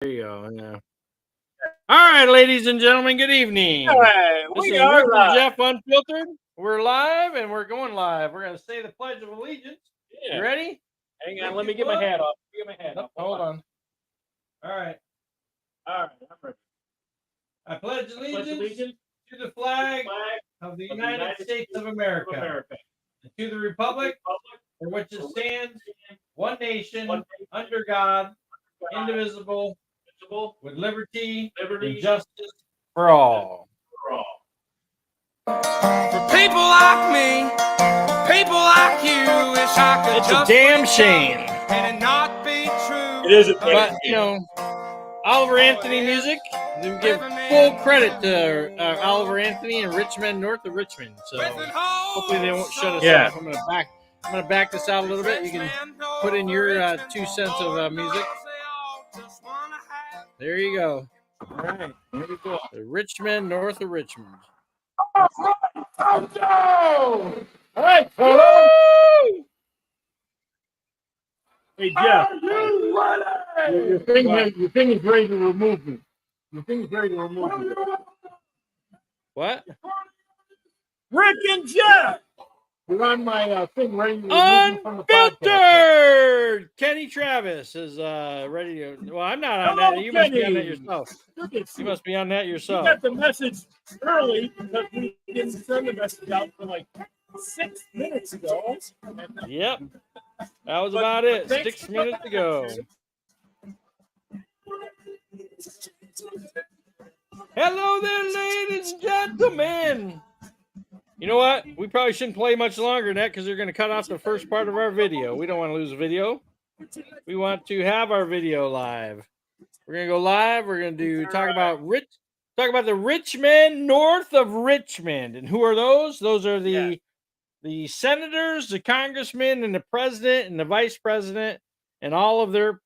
There you go. Yeah. All right, ladies and gentlemen, good evening. All right, This we is are Rick and live. Jeff Unfiltered. We're live and we're going live. We're going to say the Pledge of Allegiance. Yeah. You ready? Hang on, let me get my hat off. Get my hat off. Hold on. All right. I'm ready. I pledge allegiance to the flag of the United States of America, and to the republic for which it stands, one nation, under God, indivisible, with liberty and justice for all. For people like me, people like you, wish I could It's a just damn wake up shame. and it not be true. It is a But, you know, Oliver Anthony music, we give full credit to Oliver Anthony and Richmond, north of Richmond. So hopefully they won't shut us off. I'm gonna back this out a little bit. You can put in your 2 cents of music. There you go. All right, here we go. Richmond, north of Richmond. All right, hello. Hey Jeff, your thing is ready to remove me. Your thing is ready to remove me. What? Rick and Jeff. You're on my thing ready to remove me from the podcast. Unfiltered! Kenny Travis is ready to. Well, I'm not on Hello, that. You must be on that Kenny. yourself. You You must be on that You yourself. got the message early because we didn't send the message out for like 6 minutes ago. Yep. That was about it. thanks 6 minutes ago. Hello there, ladies and gentlemen. You know what? We probably shouldn't play much longer than that because they're going to cut off the first part of our video. We don't want to lose video. We want to have our video live. We're going to go live. We're going to talk about the rich men north of Richmond. And who are those? Those are the senators, the congressmen, and the president and the vice president, and all of their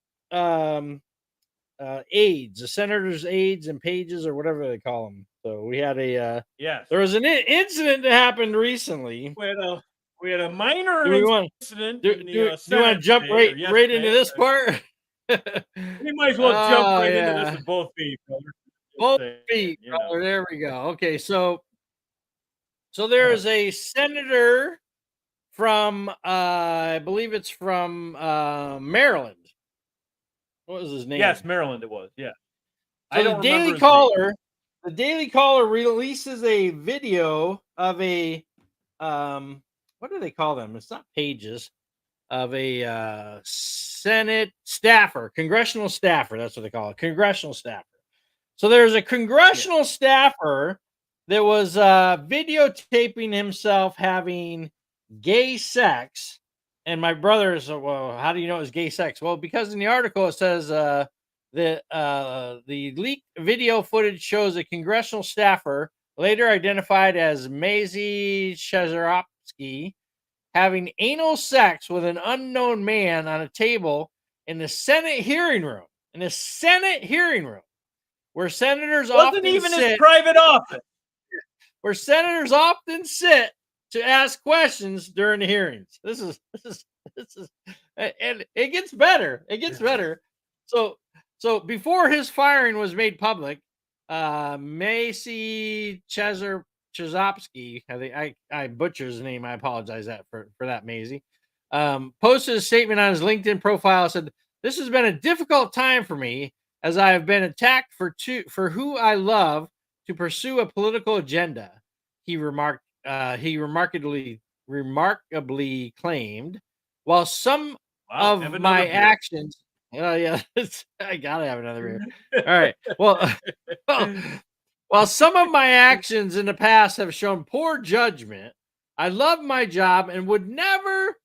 aides, the senators' aides and pages, or whatever they call them. So we had there was an incident that happened recently. We had a minor incident. Do you want to jump right into this part? We might as well jump right into this with both feet, brother. Both feet, brother. There we go. Okay, so there is a senator from I believe it's from Maryland. What was his name? Yes, Maryland it was. Yeah. So the Daily Caller releases a video of a what do they call them? It's not pages, of a Senate staffer, congressional staffer. That's what they call it, congressional staffer. So there's a congressional staffer that was videotaping himself having gay sex. And my brother is, well, how do you know it was gay sex? Well, because in the article it says that the leaked video footage shows a congressional staffer, later identified as Maisie Chesarovsky, having anal sex with an unknown man on a table in the Senate hearing room. In the Senate hearing room, where senators wasn't even his private office. Where senators often sit to ask questions during the hearings. This is, and it gets better. It gets better. So before his firing was made public, Macy Chazopsky, I think I butchered his name. I apologize for that, Maisie. Posted a statement on his LinkedIn profile. Said, "This has been a difficult time for me as I have been attacked for who I love to pursue a political agenda." He remarked. He remarkably claimed, while some of my actions. I gotta have another beer. All right. Well, while some of my actions in the past have shown poor judgment, I love my job and would never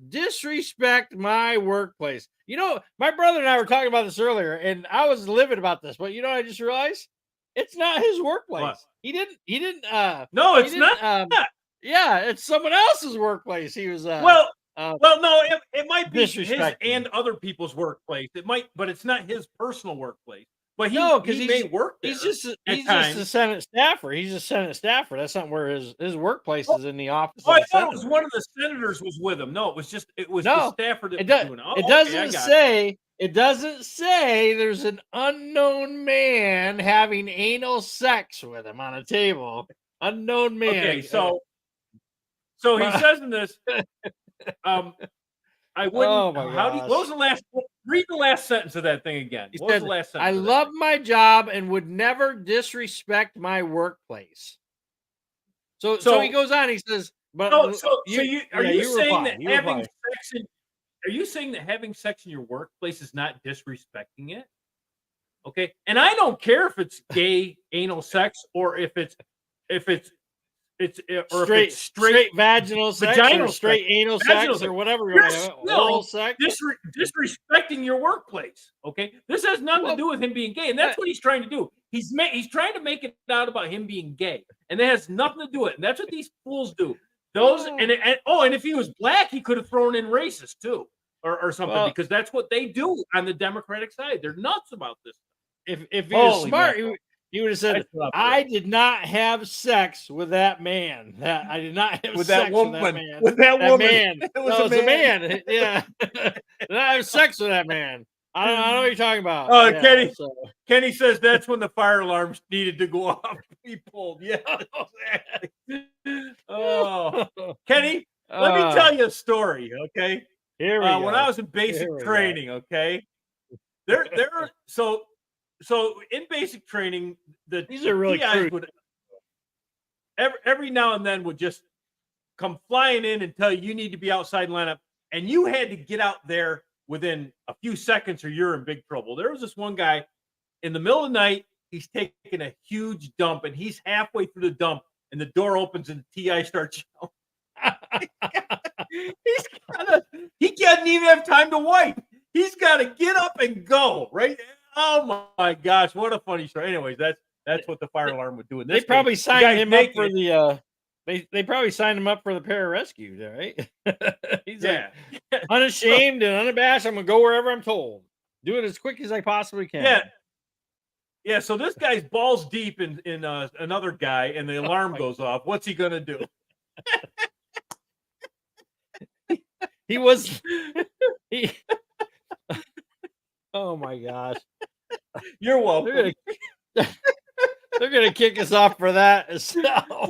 disrespect my workplace. You know, my brother and I were talking about this earlier, and I was livid about this, but you know, I just realized it's not his workplace. What? He didn't. No, it's not. Yeah, it's someone else's workplace. He was. No, it might be his disrespecting and other people's workplace. It might, but it's not his personal workplace. But No, because he may work there. He's just a Senate staffer. He's a Senate staffer. That's not where his workplace is, in the office. Oh, of I the thought senator. it was one of the senators was with him. No, it was the staffer that it was doing it. Oh, it doesn't say. It doesn't say there's an unknown man having anal sex with him on a table. Unknown man. Okay, so he says in this, I wouldn't. Oh my gosh. What was the last? Read the last sentence of that thing again. What was the last sentence? I love my job and would never disrespect my workplace. So he goes on. He says, "But are you saying that having sex in? Are you saying that having sex in your workplace is not disrespecting it? Okay, and I don't care if it's gay anal sex or if it's straight vaginal sex, vaginal or straight sex, anal sex, or whatever you want, oral sex. Disrespecting your workplace. Okay, this has nothing to do with him being gay, and that's what he's trying to do. He's trying to make it out about him being gay, and that has nothing to do with it. And that's what these fools do. And if he was black, he could have thrown in racist too, or something, because that's what they do on the Democratic side. They're nuts about this. If he was smart, he would have said, "I did not have sex with that man. I did not have sex with that man. With that woman. Man. It was a man. Yeah, did not have sex with that man. I don't know what you're talking about." Oh, yeah, Kenny says that's when the fire alarms needed to go off. He pulled. Yeah. Oh, Kenny, let me tell you a story. Okay. Here we go. When I was in basic training, okay, so in basic training, these are really PIs would every now and then would just come flying in and tell you need to be outside lineup, and you had to get out there within a few seconds or you're in big trouble. There was this one guy in the middle of the night. He's taking a huge dump, and he's halfway through the dump, and the door opens, and the TI starts yelling. He can't even have time to wipe. He's got to get up and go, right? Oh my gosh, what a funny story. Anyways, that's what the fire alarm would do. They probably signed him up for the they probably signed him up for the pararescue, right? He's like, unashamed and unabashed. I'm gonna go wherever I'm told. Do it as quick as I possibly can. Yeah. So this guy's balls deep in another guy, and the alarm goes off. What's he gonna do? Oh my gosh. You're welcome. They're gonna kick us off for that as well.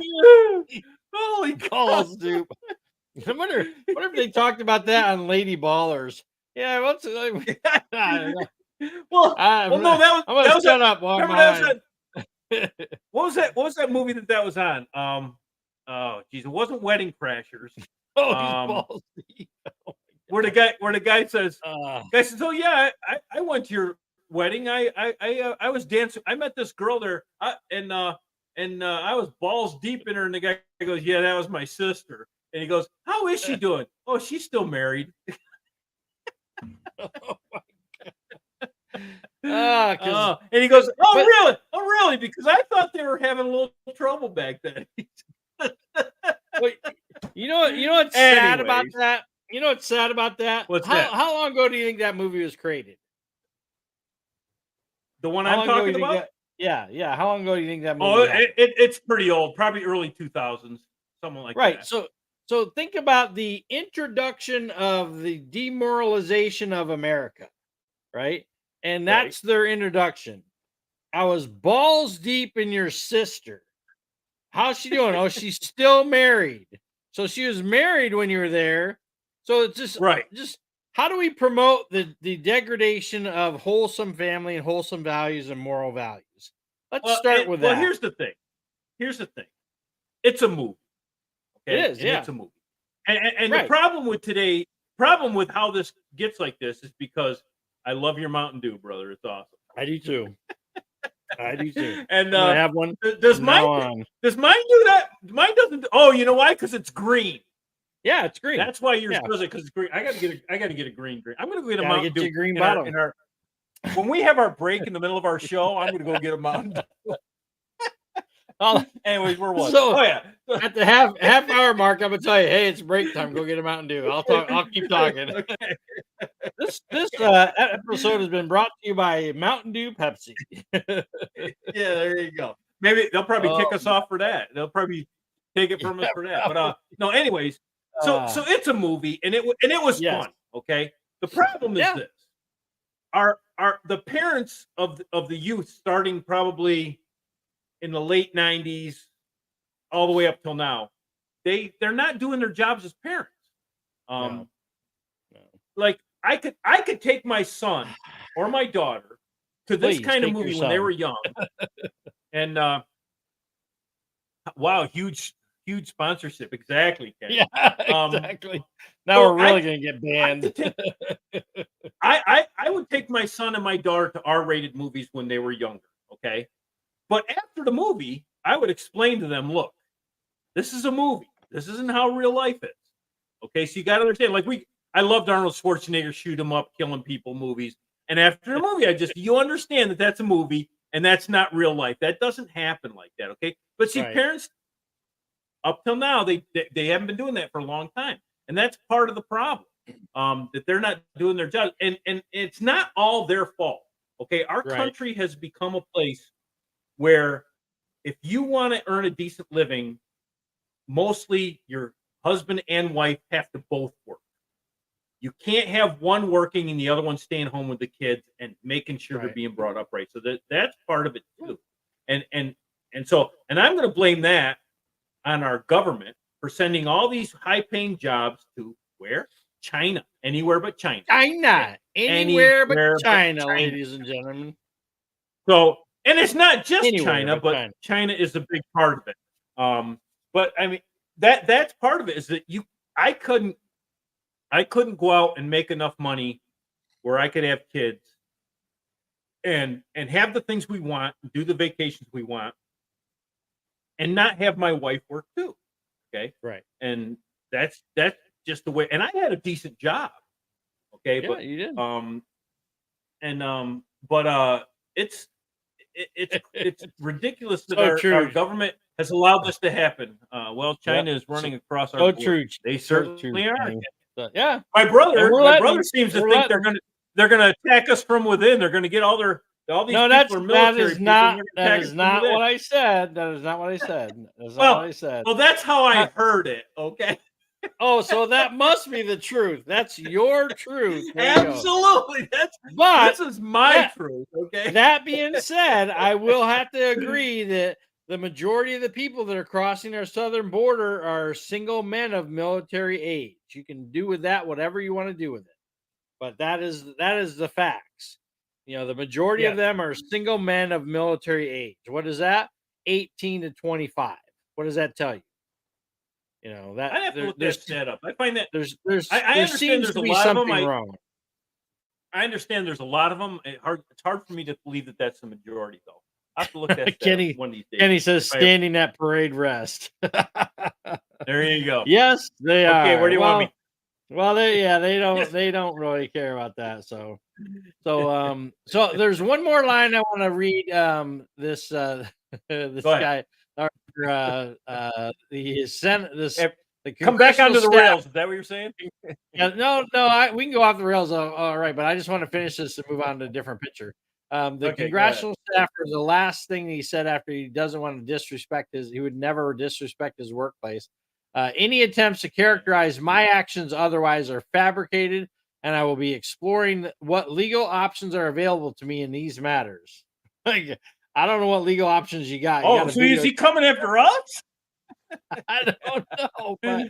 Holy balls, dude. I wonder if they talked about that on Lady Ballers. Yeah, what's no, that was shut up. What was that movie that was on? Oh geez, it wasn't Wedding Crashers. Balls deep. Where the guy says, "Oh yeah, I went to your wedding. I was dancing. I met this girl there, and I was balls deep in her." And the guy goes, "Yeah, that was my sister." And he goes, "How is she doing?" "Oh, she's still married." Oh my God. And he goes, "Really? Oh, really? Because I thought they were having a little trouble back then." You know what's sad about that? You know what's sad about that? What's that? How long ago do you think that movie was created? The one I'm talking about? Yeah. How long ago do you think that movie? It's pretty old, probably early 2000s, something like that. Right. So think about the introduction of the demoralization of America, right? And that's their introduction. I was balls deep in your sister. How's she doing? Oh, she's still married. So she was married when you were there. So it's just how do we promote the degradation of wholesome family and wholesome values and moral values? Let's start with that. Well, here's the thing. It's a movie. Okay? It is, It's a movie. And the problem with how this gets like this is because I love your Mountain Dew, brother. It's awesome. I do too. And I have one. Does mine do that? Mine doesn't. Oh, you know why? Because it's green. Yeah, it's green. That's why yours does it, because it's green. I gotta get a green drink. I'm gonna go get a Mountain Dew. Green bottle. When we have our break in the middle of our show, I'm gonna go get a Mountain Dew. Anyways, where was So- oh yeah. At the half hour mark, I'm gonna tell you, hey, it's break time. Go get a Mountain Dew. I'll keep talking. Okay. This episode has been brought to you by Mountain Dew Pepsi. Yeah, there you go. Maybe they'll probably kick us off for that. They'll probably take it from us for that. But no, anyways, so it's a movie and it was Yes. fun. Okay. The problem is this. Are the parents of the youth starting probably in the late 90s all the way up till now, they're not doing their jobs as parents. No. Like I could take my son or my daughter to this Please, kind of take your movie when they son. were young. And wow, huge sponsorship. Exactly, Ken. Yeah, exactly. Now so we're really gonna get banned. I would take my son and my daughter to R-rated movies when they were younger, okay? But after the movie, I would explain to them, look, this is a movie. This isn't how real life is. Okay, so you got to understand. Like I loved Arnold Schwarzenegger shoot 'em up, killing people movies. And after the movie, you understand that that's a movie and that's not real life. That doesn't happen like that, okay? But see, parents up till now, they haven't been doing that for a long time. And that's part of the problem. That they're not doing their job. And it's not all their fault. Okay. Our country has become a place where if you want to earn a decent living, mostly your husband and wife have to both work. You can't have one working and the other one staying home with the kids and making sure they're being brought up right. So that's part of it too. And I'm going to blame that on our government for sending all these high-paying jobs to where? China. Anywhere but China. Anywhere but China, ladies and gentlemen. So, and it's not just China, but China is a big part of it. But I mean, that's part of it is that I couldn't go out and make enough money where I could have kids and have the things we want, do the vacations we want, and not have my wife work too. Okay. Right. And that's just the way. And I had a decent job. Okay. Yeah, but you did. It's ridiculous that our government has allowed this to happen. China is running across our border. They certainly are. Yeah. My brother seems to think they're gonna attack us from within. They're gonna get all these people are military people. That is not what I said. That is not what I said. That's not what I said. Well, that's how I heard it. Okay. Oh, so that must be the truth. That's your truth. Absolutely. This is my truth. Okay. That being said, I will have to agree that the majority of the people that are crossing our southern border are single men of military age. You can do with that whatever you want to do with it. But that is the facts. You know, the majority of them are single men of military age. What is that? 18 to 25. What does that tell you? You know, that I have to look that up. I find that there understand seems there's to a be lot of something them. wrong. I understand there's a lot of them. It's hard for me to believe that that's the majority, though. I have to look that Kenny, one of these days. Kenny says standing at parade rest. There you go. Yes, they are. Okay, where do you want me? Well, they don't really care about that. So there's one more line I want to read. This guy, the Senate, come back onto the rails. Is that what you're saying? Yeah, no, we can go off the rails. All right, but I just want to finish this and move on to a different picture. The congressional staffer, the last thing he said after he doesn't want to disrespect he would never disrespect his workplace. Any attempts to characterize my actions otherwise are fabricated, and I will be exploring what legal options are available to me in these matters. I don't know what legal options you got. Oh, so is he coming after us? I don't know, but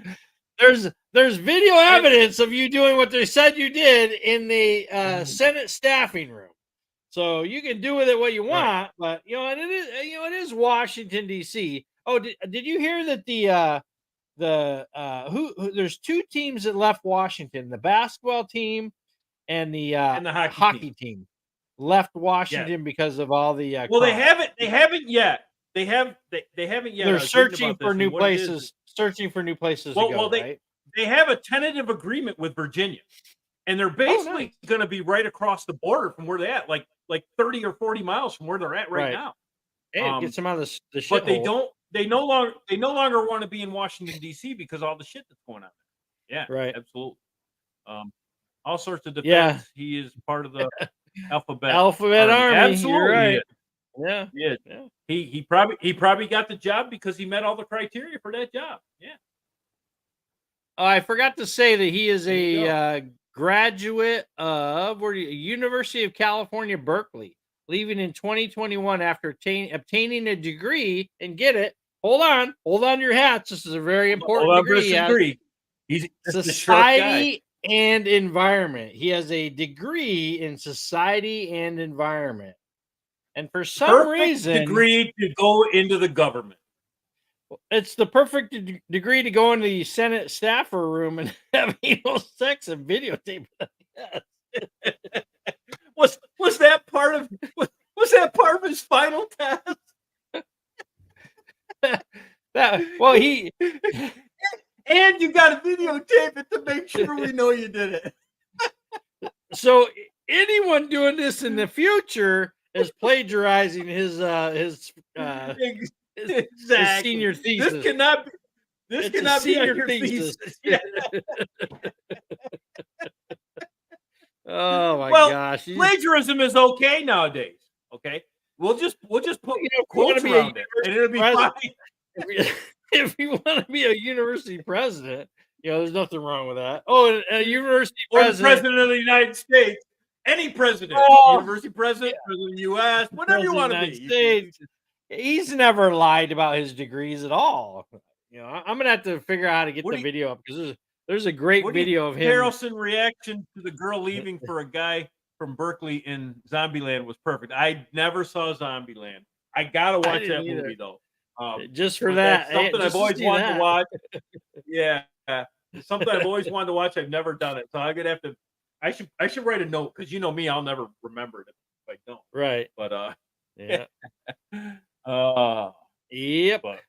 there's video evidence of you doing what they said you did in the Senate staffing room. So you can do with it what you want, but it is Washington D.C. Oh, did you hear that there's two teams that left Washington, the basketball team and the hockey team left Washington because of all the they haven't yet. They haven't yet. They're searching for new places. Searching for new places to go. They have a tentative agreement with Virginia, and they're basically going to be right across the border from where they're at, like 30 or 40 miles from where they're at right now. Hey, it gets them out of the shit But they hole. don't. They no longer want to be in Washington D.C. because all the shit that's going on there. Yeah, Right. absolutely. All sorts of defense. Yeah. He is part of the alphabet Army. Absolutely, You're right. he is. Yeah. He is. Yeah. He probably got the job because he met all the criteria for that job. Yeah. Oh, I forgot to say that he is There you a graduate of University of California, Berkeley, leaving in 2021 after obtaining a degree. And get it? Hold on to your hats. This is a very important degree. He's society and environment. He has a degree in society and environment, and for some reason, degree to go into the government. It's the perfect degree to go into the Senate staffer room and have anal sex and videotape. Was that part of his final test? He and you got to videotape it to make sure we know you did it. So anyone doing this in the future is plagiarizing his senior thesis. This cannot be on your thesis. Yeah. Oh my gosh! Plagiarism is okay nowadays. Okay, we'll just put quotes around it, and it'll be fine. If you want to be a university president, there's nothing wrong with that. Oh, a university president, or the president of the United States, any president, university president, president of the U.S., whatever you want to be. He's never lied about his degrees at all. I'm gonna have to figure out how to get the video up because there's a great video of him. Harrelson reaction to the girl leaving for a guy from Berkeley in Zombieland was perfect. I never saw Zombieland. I gotta watch that movie though. Just for that, something I've always wanted to watch. Yeah, something I've always wanted to watch. I've never done it, so I'm gonna have to. I should write a note because you know me, I'll never remember it if I don't. Right, but yeah. Yep. But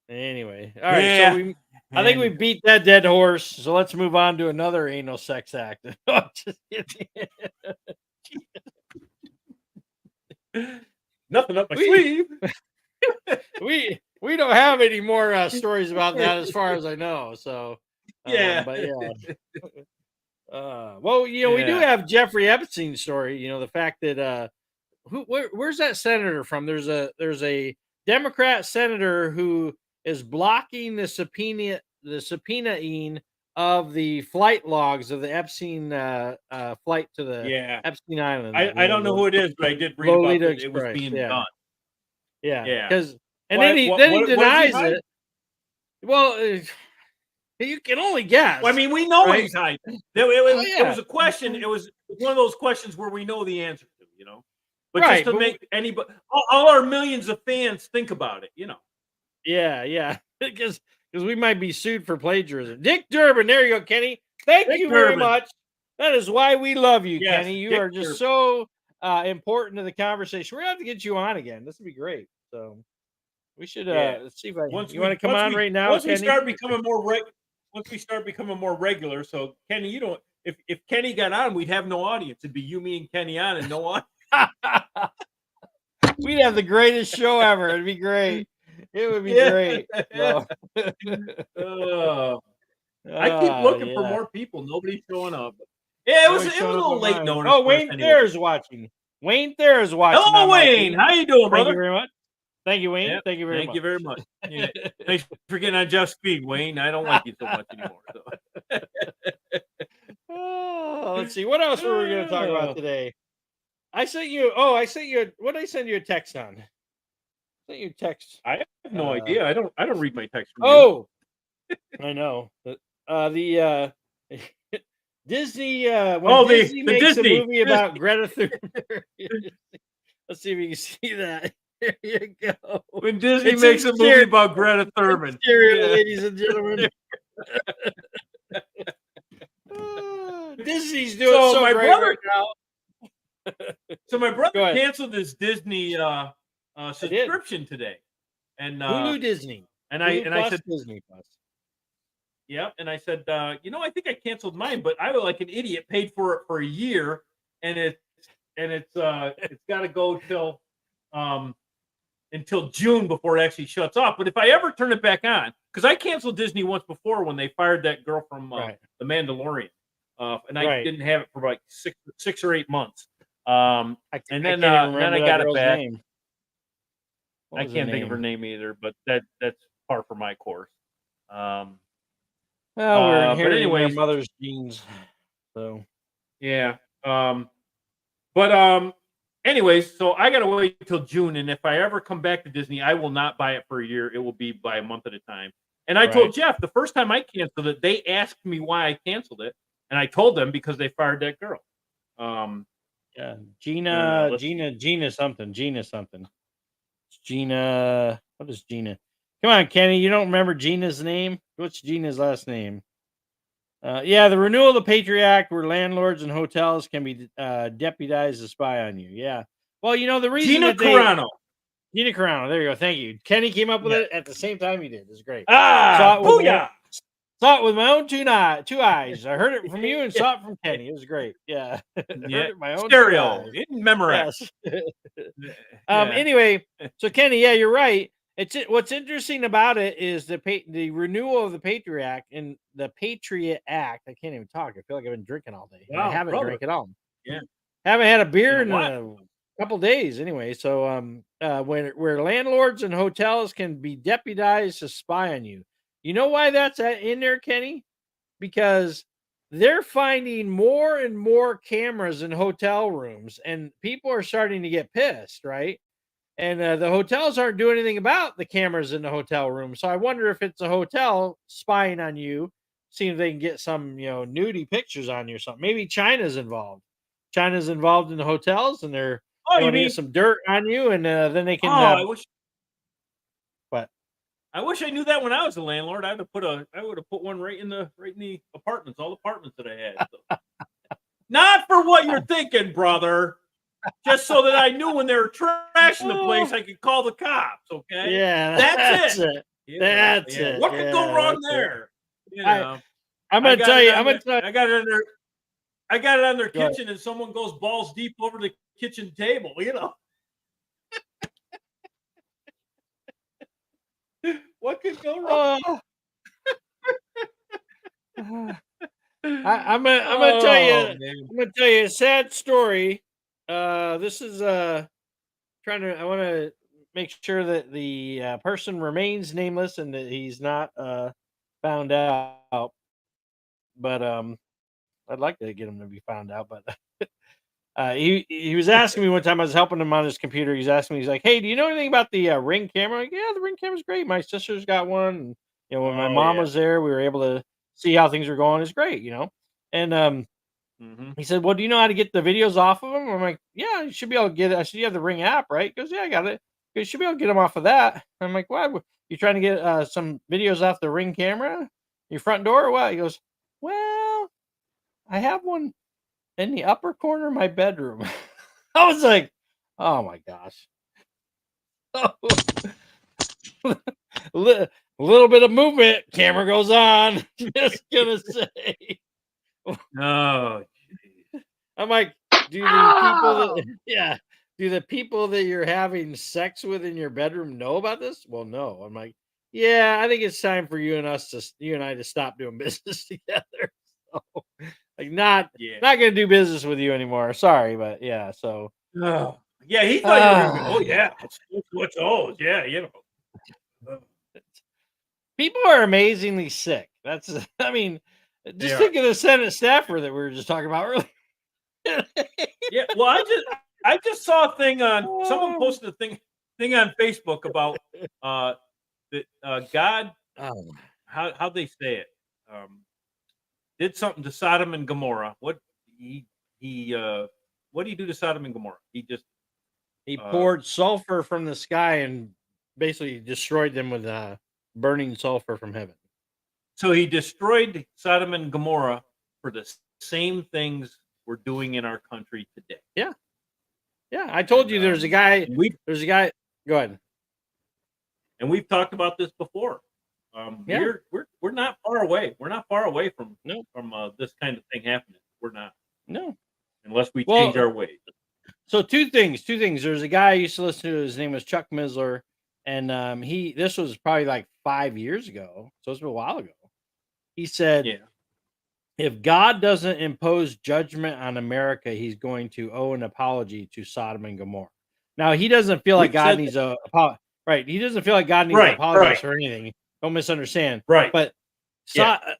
anyway, all right. Yeah. So I think we beat that dead horse. So let's move on to another anal sex act. Nothing up my sleeve. We don't have any more stories about that as far as I know. So but yeah. We do have Jeffrey Epstein's story. The fact that where's that senator from? There's a Democrat senator who is blocking the subpoenaing of the flight logs of the Epstein flight to the Epstein Island. I don't know who it is, but I did read about it. It was being done. Yeah. Because then he denies it. Well, you can only guess. Well, I mean, we know what he's hiding. It was a question. It was one of those questions where we know the answer to, But just to make anybody, all our millions of fans think about it, Yeah, because we might be sued for plagiarism. Dick Durbin, there you go, Kenny. Thank you very much. That is why we love you, Kenny. You are just so important to the conversation. We're gonna have to get you on again. This would be great. So we should let's see if you want to come on right now. Once we start becoming more regular. So Kenny, if Kenny got on, we'd have no audience. It'd be you, me, and Kenny on, and no audience. We'd have the greatest show ever. It'd be great. It would be great. So. I keep looking for more people. Nobody's showing up. Yeah, it was a little late notice. Oh, Wayne Thayer is watching. Wayne Thayer is watching. Hello, Wayne. How you doing, brother? Thank you very much. Thank you, Wayne. Yep. Thank you very much. Thank you very much. Yeah. Thanks for getting on Jeff's feed, Wayne. I don't like you so much anymore. So. Let's see. What else were we going to talk about today? I sent you. What did I send you a text on? I sent you a text. I have no idea. I don't read my text from you. I know. The Disney. Disney makes a movie about Greta Thunberg. Let's see if you can see that. There you go. When Disney makes a movie about Greta Thunberg. Ladies and gentlemen. Disney's doing so great right now. So my brother canceled his Disney subscription today, and Hulu Disney, and I said Disney Plus. Yep, and I said, I think I canceled mine, but I, like an idiot, paid for it for a year, and it's got to go till until June before it actually shuts off. But if I ever turn it back on, because I canceled Disney once before when they fired that girl from The Mandalorian, and I didn't have it for like six or 8 months. And then I got it back. Name. I can't think of her name either, but that's par for my course. Well, we're inheriting but anyways, our mother's genes, so yeah. Anyways, so I gotta wait till June, and if I ever come back to Disney, I will not buy it for a year. It will be by a month at a time. And I told Jeff the first time I canceled it, they asked me why I canceled it, and I told them because they fired that girl. Yeah, Gina something. Gina, what is Gina? Come on, Kenny, you don't remember Gina's name? What's Gina's last name? Yeah, the renewal of the Patriot Act, where landlords and hotels can be deputized to spy on you. Yeah. Well, you know the reason Gina Carano. Gina Carano. There you go. Thank you. Kenny came up with it at the same time you did. It's great. Booyah! Saw it with my own two eyes. I heard it from you and saw it from Kenny. It was great. Yeah. Heard it my own stereo. Memorex. Yes. Anyway, so Kenny, yeah, you're right. What's interesting about it is the renewal of the Patriot Act and the Patriot Act. I can't even talk. I feel like I've been drinking all day. Wow, I haven't drank at all. Yeah. Haven't had a beer in a couple days anyway. So where landlords and hotels can be deputized to spy on you. You know why that's in there, Kenny? Because they're finding more and more cameras in hotel rooms, and people are starting to get pissed, right? And the hotels aren't doing anything about the cameras in the hotel room. So I wonder if it's a hotel spying on you, seeing if they can get some, nudie pictures on you or something. Maybe China's involved. China's involved in the hotels, and they're going to get some dirt on you, and then they can. I wish. What? I wish I knew that when I was a landlord. I would have put one right in the apartments, all the apartments that I had. So. Not for what you're thinking, brother. Just so that I knew when they were trashing the place, I could call the cops. Okay. Yeah, that's it. That's it. What could go wrong there? I'm gonna tell you. I got it under. I got it on their kitchen, and someone goes balls deep over the kitchen table. What could go wrong? I'm gonna tell you. I'm gonna tell you a sad story. This is I want to make sure that the person remains nameless and that he's not found out. But I'd like to get him to be found out. But he was asking me one time. I was helping him on his computer. He's asking me. He's like, "Hey, do you know anything about the Ring camera?" I'm like, yeah, the Ring camera's great. My sister's got one. And, when my mom was there, we were able to see how things were going. It's great, And he said, "Well, do you know how to get the videos off of them?" I'm like, "Yeah, you should be able to get it." I said, "You have the Ring app, right?" He goes, "Yeah, I got it." You should be able to get them off of that. I'm like, "Why? You trying to get some videos off the Ring camera, your front door, or what?" He goes, "Well, I have one in the upper corner of my bedroom." I was like, "Oh my gosh." Little bit of movement, camera goes on. Just gonna say. Oh, I'm like, do the people that you're having sex with in your bedroom know about this? Well, no. I'm like, yeah, I think it's time for you and I to stop doing business together. So, like, not gonna do business with you anymore. Sorry, but yeah. So, yeah, he thought you were gonna go. Oh yeah, what's those? Yeah, people are amazingly sick. That's, I mean, just think of the Senate staffer that we were just talking about earlier. Yeah, well, I just saw a thing on someone posted a thing on Facebook about God. How they say it? Did something to Sodom and Gomorrah. What he what do you do to Sodom and Gomorrah? He poured sulfur from the sky and basically destroyed them with burning sulfur from heaven. So he destroyed Sodom and Gomorrah for the same things we're doing in our country today. Yeah. I told you there's a guy. Go ahead. And we've talked about this before. We're not far away. We're not far away from this kind of thing happening. We're not. No. Unless we change our ways. So two things. There's a guy I used to listen to. His name was Chuck Misler, and this was probably like 5 years ago, so it's been a while ago. He said, Yeah. if God doesn't impose judgment on America, he's going to owe an apology to Sodom and Gomorrah. Now, he doesn't feel like God needs right. He doesn't feel like God needs to apologize for anything. Don't misunderstand. Right. But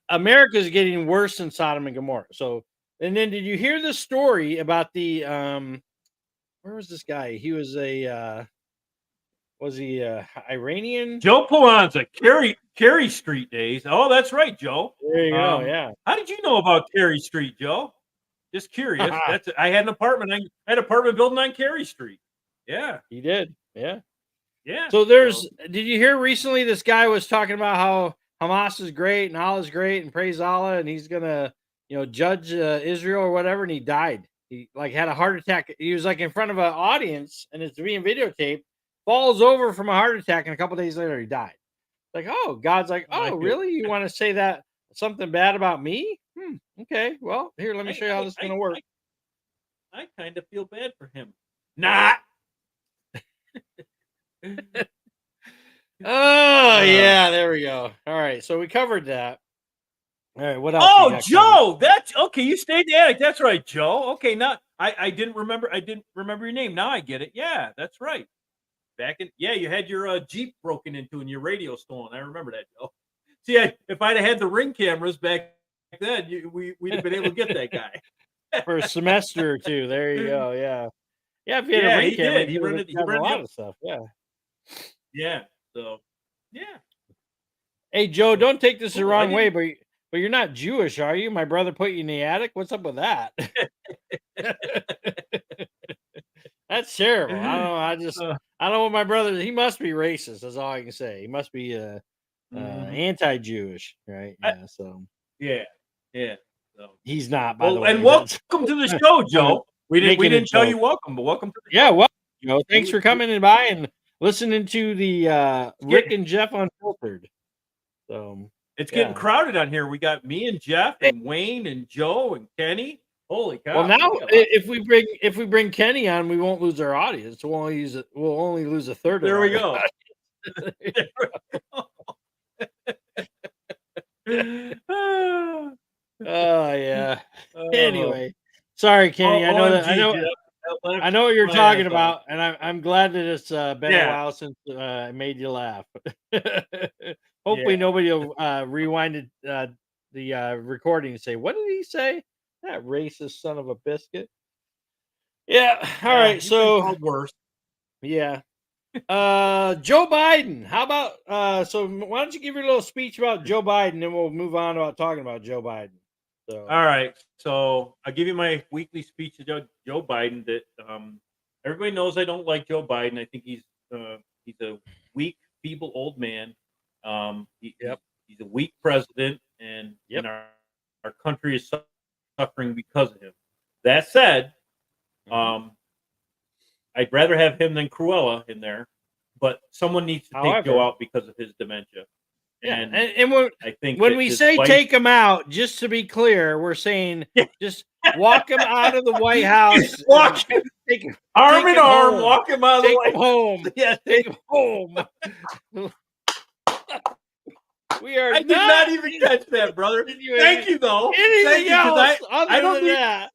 America is getting worse than Sodom and Gomorrah. So, and then did you hear the story about the where was this guy? He was was he Iranian? Joe Polanza, Carey Street days. Oh, that's right, Joe. There you go. Yeah. How did you know about Carey Street, Joe? Just curious. I had an apartment. I had an apartment building on Carey Street. Yeah, he did. Yeah. Yeah. So did you hear recently this guy was talking about how Hamas is great and Allah is great and praise Allah and he's gonna, judge Israel or whatever, and he died. He like had a heart attack. He was like in front of an audience and it's being videotaped, falls over from a heart attack, and a couple days later he died. Like, oh, God's like, oh, really? You want to say that something bad about me? Okay, well, here, let me show you how this is gonna work. I kind of feel bad for him. Not. Oh yeah, there we go. All right, so we covered that. All right, what else? Oh, Joe, that's okay. You stayed in the attic. That's right, Joe. Okay, now I didn't remember. I didn't remember your name. Now I get it. Yeah, that's right. You had your Jeep broken into and your radio stolen. I remember that, Joe. See, if I'd have had the Ring cameras back then, we'd have been able to get that guy for a semester or two. There you go. Yeah. Yeah, if you had a Ring camera, he rented a lot of stuff. Yeah. Yeah. So, yeah. Hey, Joe, don't take this the wrong way, but you're not Jewish, are you? My brother put you in the attic. What's up with that? That's terrible. I don't know. I don't know what my brother. He must be racist. That's all I can say. He must be anti-Jewish, right? Yeah. Yeah. So he's not. By the way. And welcome to the show, Joe. We didn't tell you welcome, but welcome to the show. Welcome, Joe. Thanks for coming in by and listening to the Rick and Jeff Unfiltered. So it's getting crowded on here. We got me and Jeff and Wayne and Joe and Kenny. Holy cow! Well, now if we bring Kenny on, we won't lose our audience. We'll only lose a third. There we go. Oh yeah. Anyway, sorry, Kenny. I know what you're talking about, and I'm glad that it's been a while since I made you laugh. Hopefully, nobody will rewind the recording and say, "What did he say? That racist son of a biscuit." Yeah. All right. So worse. Yeah. Joe Biden. How about so why don't you give your little speech about Joe Biden, and we'll move on about talking about Joe Biden. So all right. So I'll give you my weekly speech to Joe Biden that everybody knows I don't like Joe Biden. I think he's a weak, feeble old man. He's a weak president, and our country is suffering because of him. That said, I'd rather have him than Cruella in there, but someone needs to take Joe out because of his dementia. And I think when we say take him out, just to be clear, we're saying just walk him out of the White House. Arm in arm, walk him out of the White House. Home. Yeah, take him home. I did not even catch that, brother. Thank you, though. Anything else? I don't need that.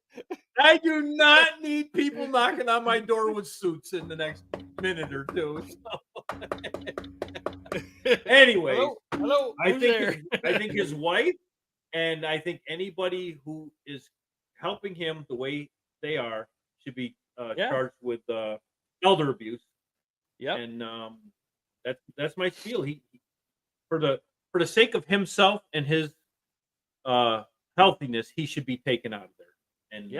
I do not need people knocking on my door with suits in the next minute or two. So. Anyways, hello. I think his wife, and I think anybody who is helping him the way they are should be charged with elder abuse. Yeah, and that's my spiel. He for the sake of himself and his healthiness, he should be taken out of there and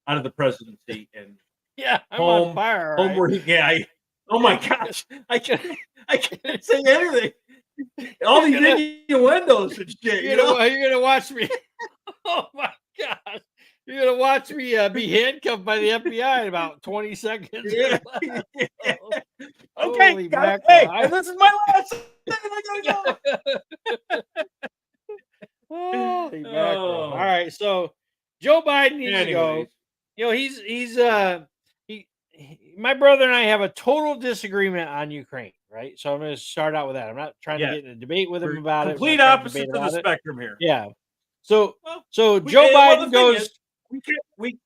out of the presidency and I'm on fire. Home where oh my gosh, I can't say anything. All these innuendos and shit. You're gonna watch me. Oh my gosh. You're gonna watch me be handcuffed by the FBI in about 20 seconds. Yeah. Okay, guys, hey, this is my last thing. I gotta go. Holy mackerel. All right, so Joe Biden needs to go. He's my brother and I have a total disagreement on Ukraine, right? So I'm going to start out with that. I'm not trying to Yeah. get in a debate with him We're about it. We're complete not trying to debate opposites of the about it. spectrum here. Yeah. So Well, Joe well, Biden the thing goes. is,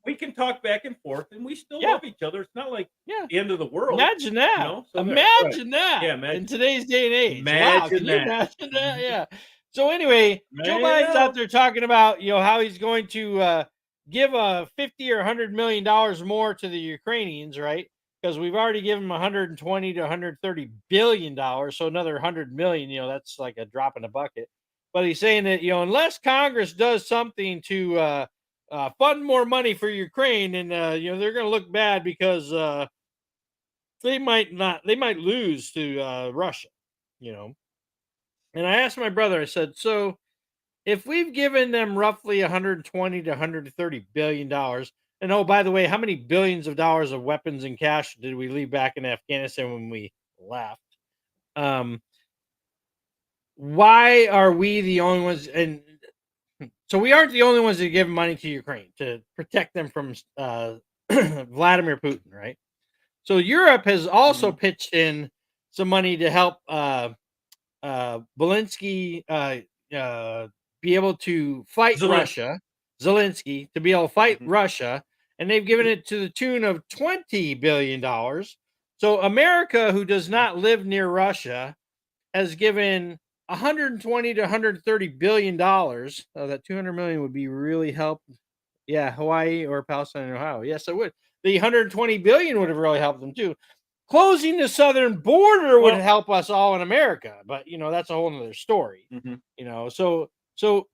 we can talk back and forth, and we still Yeah. love each other. It's not like Yeah. the end of the world. Imagine that. You know? So imagine that. Yeah, In today's day and age. Wow. Imagine Can you that. imagine that? Yeah. So anyway, Joe I Biden's know. out there talking about, how he's going to give a 50 or $100 million more to the Ukrainians, right? Because we've already given them 120 to 130 billion dollars, so another 100 million, that's like a drop in the bucket. But he's saying that, unless Congress does something to fund more money for Ukraine, and they're going to look bad because they might lose to Russia, And I asked my brother, I said, so if we've given them roughly 120 to 130 billion dollars, and oh, by the way, how many billions of dollars of weapons and cash did we leave back in Afghanistan when we left? Why are we the only ones? And so we aren't the only ones that give money to Ukraine to protect them from Vladimir Putin, right? So Europe has also pitched in some money to help Zelensky be able to fight Russia. Zelensky to be able to fight Russia, and they've given it to the tune of $20 billion. So America, who does not live near Russia, has given 120 to 130 billion dollars. That 200 million would be really helped. Yeah, Hawaii or Palestine and Ohio. Yes, it would. The 120 billion would have really helped them too. Closing the southern border would help us all in America, but that's a whole nother story. So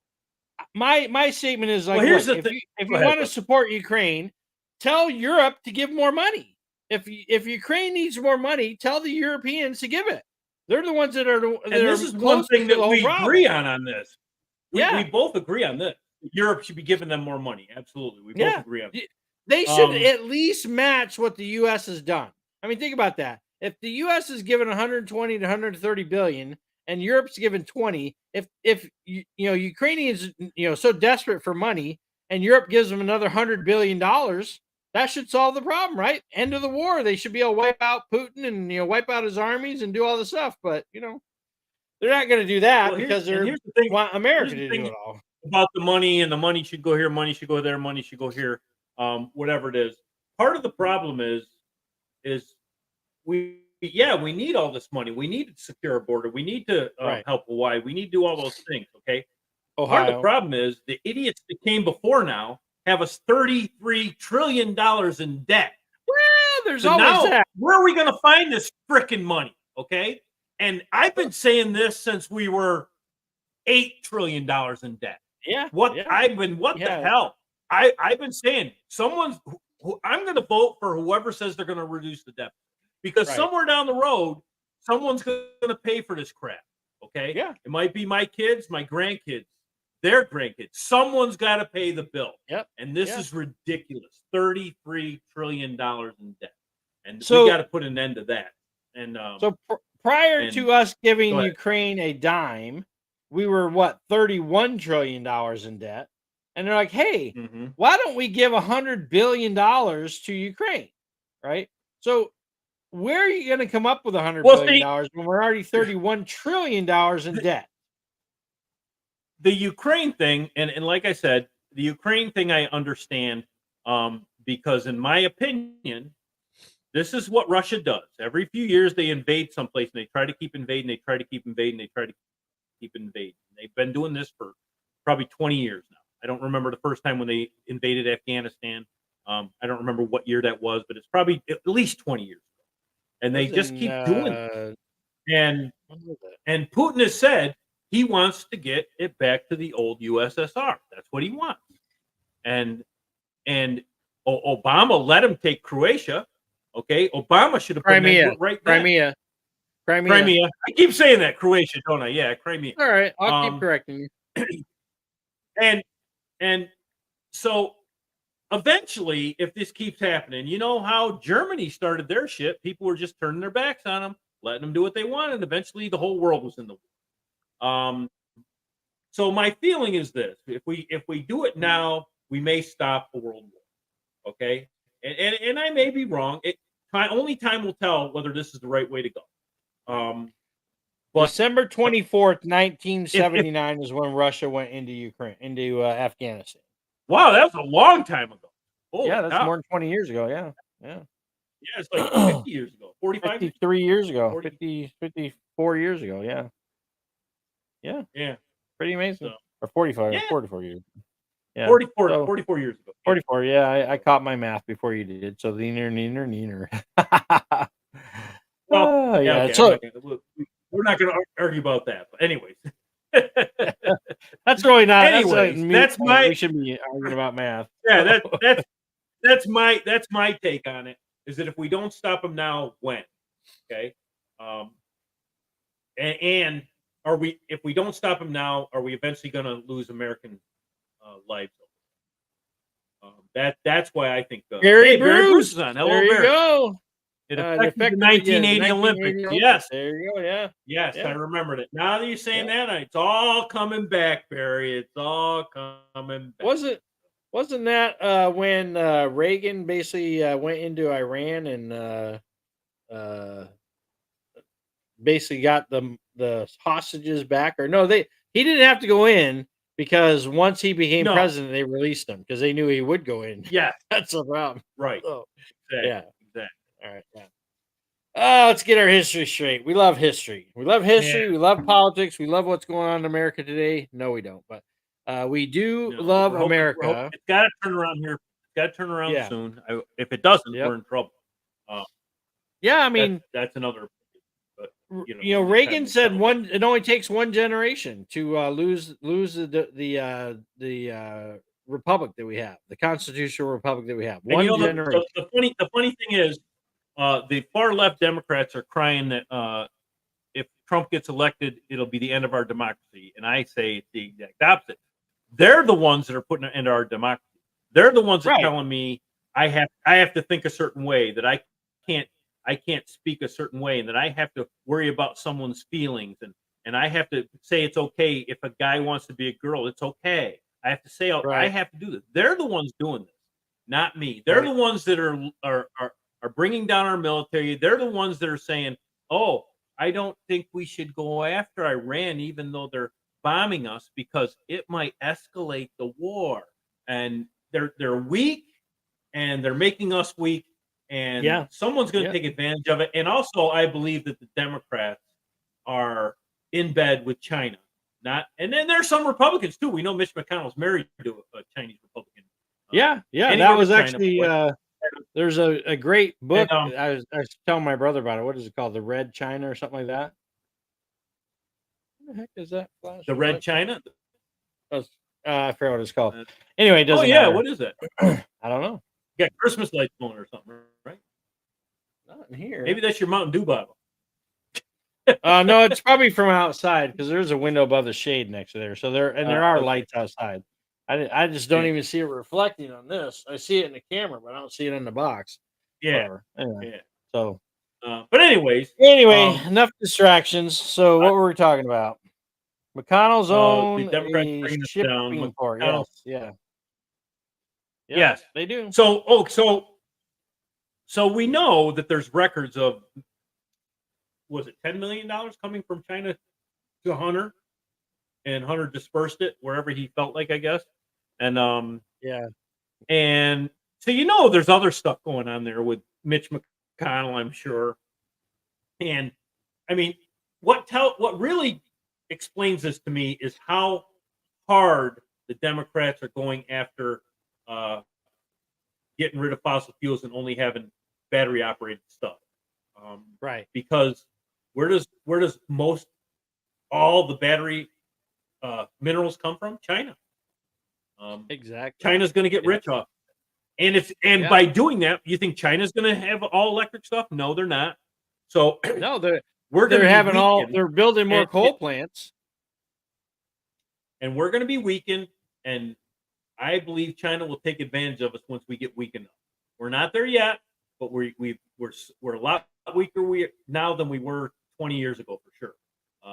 my statement is like, here's look, if you want to support Ukraine, tell Europe to give more money. If Ukraine needs more money, tell the Europeans to give it. They're the ones that are. And this is one thing that we agree on this. We both agree on this. Europe should be giving them more money. Absolutely, we both agree on that. They should at least match what the U.S. has done. I mean, think about that. If the U.S. is given 120 to 130 billion, and Europe's given 20, if Ukrainians so desperate for money, and Europe gives them another $100 billion, that should solve the problem, right? End of the war. They should be able to wipe out Putin and wipe out his armies and do all the stuff. But they're not going to do that because they want America to do it all. About the money, and the money should go here, money should go there, money should go here, whatever it is. Part of the problem is we need all this money. We need to secure our border. We need to help Hawaii. We need to do all those things. Okay. Ohio. Part of the problem is the idiots that came before now have us $33 trillion in debt. Well, there's always that. Where are we going to find this freaking money? Okay. And I've been saying this since we were $8 trillion in debt. Yeah. What the hell? I've been saying I'm going to vote for whoever says they're going to reduce the debt, because somewhere down the road, someone's going to pay for this crap. Okay. Yeah. It might be my kids, my grandkids, their grandkids. Someone's got to pay the bill. Yep. And this is ridiculous. $33 trillion in debt. And so we got to put an end to that. And prior to us giving Ukraine a dime, we were $31 trillion in debt. And they're like, hey, why don't we give $100 billion to Ukraine? Right. So where are you going to come up with $100 billion when we're already $31 trillion in debt? The Ukraine thing, and like I said, the Ukraine thing I understand, because in my opinion, this is what Russia does. Every few years they invade someplace and they try to keep invading, they try to keep invading, they try to keep invading. They've been doing this for probably 20 years now. I don't remember the first time when they invaded Afghanistan. I don't remember what year that was, but it's probably at least 20 years ago. And they just keep doing it. And Putin has said he wants to get it back to the old USSR. That's what he wants. And Obama let him take Croatia. Okay, Obama should have put Crimea. Right there. Crimea. I keep saying that Croatia, don't I? Yeah, Crimea. All right, I'll keep correcting you. And so eventually, if this keeps happening, you know how Germany started their shit. People were just turning their backs on them, letting them do what they wanted. Eventually, the whole world was in the war. So my feeling is this: if we do it now, we may stop a world war. Okay, and I may be wrong. only time will tell whether this is the right way to go. But December 24th, 1979 is when Russia went into Afghanistan. wow, that was a long time ago. Holy Yeah, that's cow. more than 20 years ago. Yeah. Yeah, it's like 50 years ago, 45 years 53 years ago, 40. 54 years ago. Yeah. Yeah. Yeah. Pretty amazing. So, Or 45, yeah. 44 years. Yeah. 44, So, 44 years ago. 44. Yeah, I caught my math before you did. So, neener. Well, yeah. okay, So, we're not going to argue about that. But anyways. that's really not. Anyways, that's my. We should be arguing about math. Yeah, that's my take on it. Is that if we don't stop them now, when? Okay. And are we? If we don't stop them now, are we eventually going to lose American lives? That's why I think. Barry Bruce is on. Hello, there you Barry. go. It affected the 1980 Olympics. Yes. There you go. Yeah. Yes, Yeah. I remembered it. Now that you're saying that, it's all coming back, Barry. It's all coming back. Wasn't that when Reagan basically went into Iran and basically got the hostages back? Or no, he didn't have to go in because once he became president, they released him because they knew he would go in. Yeah, that's the problem. Right. So, exactly. Yeah. Exactly. All right. Yeah. Let's get our history straight. We love history. We love history. Yeah. We love politics. We love what's going on in America today. No, we don't. But we do love America. It's got to turn around here. It's got to turn around soon. If it doesn't, we're in trouble. Yeah, I mean, that's another. But Reagan said it only takes one generation to lose the republic that we have, the constitutional republic that we have. One generation. The funny thing is, the far left Democrats are crying that if Trump gets elected, it'll be the end of our democracy, and I say it's the exact opposite. They're the ones that are putting an end to our democracy. They're the ones that are telling me I have to think a certain way, that I can't speak a certain way, and that I have to worry about someone's feelings, and I have to say it's okay if a guy wants to be a girl, it's okay. I have to say I have to do this. They're the ones doing this, not me. They're the ones that are bringing down our military. They're the ones that are saying, "Oh, I don't think we should go after Iran, even though they're bombing us, because it might escalate the war." And they're weak, and they're making us weak. And someone's going to take advantage of it. And also, I believe that the Democrats are in bed with China. And then there's some Republicans too. We know Mitch McConnell's married to a Chinese Republican. That was actually. There's a great book. I was telling my brother about it. What is it called? The Red China or something like that. What the heck is that? The Red China. I forgot what it's called. Anyway, it doesn't matter. What is it? I don't know. You got Christmas lights going or something, right? Not in here. Maybe that's your Mountain Dew bottle. No, it's probably from outside because there's a window above the shade next to there. So there are lights outside. I just don't even see it reflecting on this. I see it in the camera, but I don't see it in the box. Yeah. Anyway, yeah. So, but anyways, enough distractions. So what were we talking about? McConnell's own the Democrats shipping port. Yes, they do. So we know that there's records of, was it $10 million coming from China to Hunter, and Hunter dispersed it wherever he felt like, I guess. And and so there's other stuff going on there with Mitch McConnell, I'm sure. And I mean, what really explains this to me is how hard the Democrats are going after getting rid of fossil fuels and only having battery operated stuff. Right. Because where does most all the battery minerals come from? China. Exactly. China's going to get rich off. And by doing that, you think China's going to have all electric stuff? No, they're not. So no, they're building more coal plants. And we're going to be weakened, and I believe China will take advantage of us once we get weak enough. We're not there yet, but we're a lot weaker now than we were 20 years ago for sure.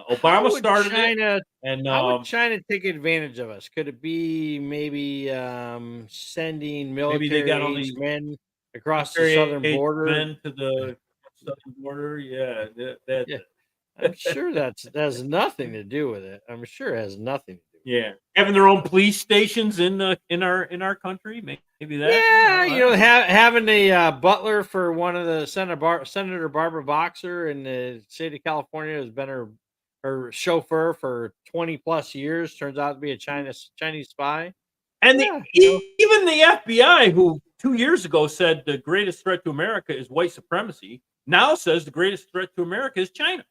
Obama started China, and how would China take advantage of us? Could it be maybe sending military men across the southern Been border. to the southern border. Yeah, that Yeah, I'm sure that has nothing to do with it. I'm sure it has nothing to do with yeah, having their own police stations in our country. Maybe it. that. Yeah, I don't know. having a butler for one of the Senator Barbara Boxer in the state of California has been her chauffeur for 20 plus years. Turns out to be a Chinese spy. And Yeah, even the FBI, who 2 years ago said the greatest threat to America is white supremacy, now says the greatest threat to America is China.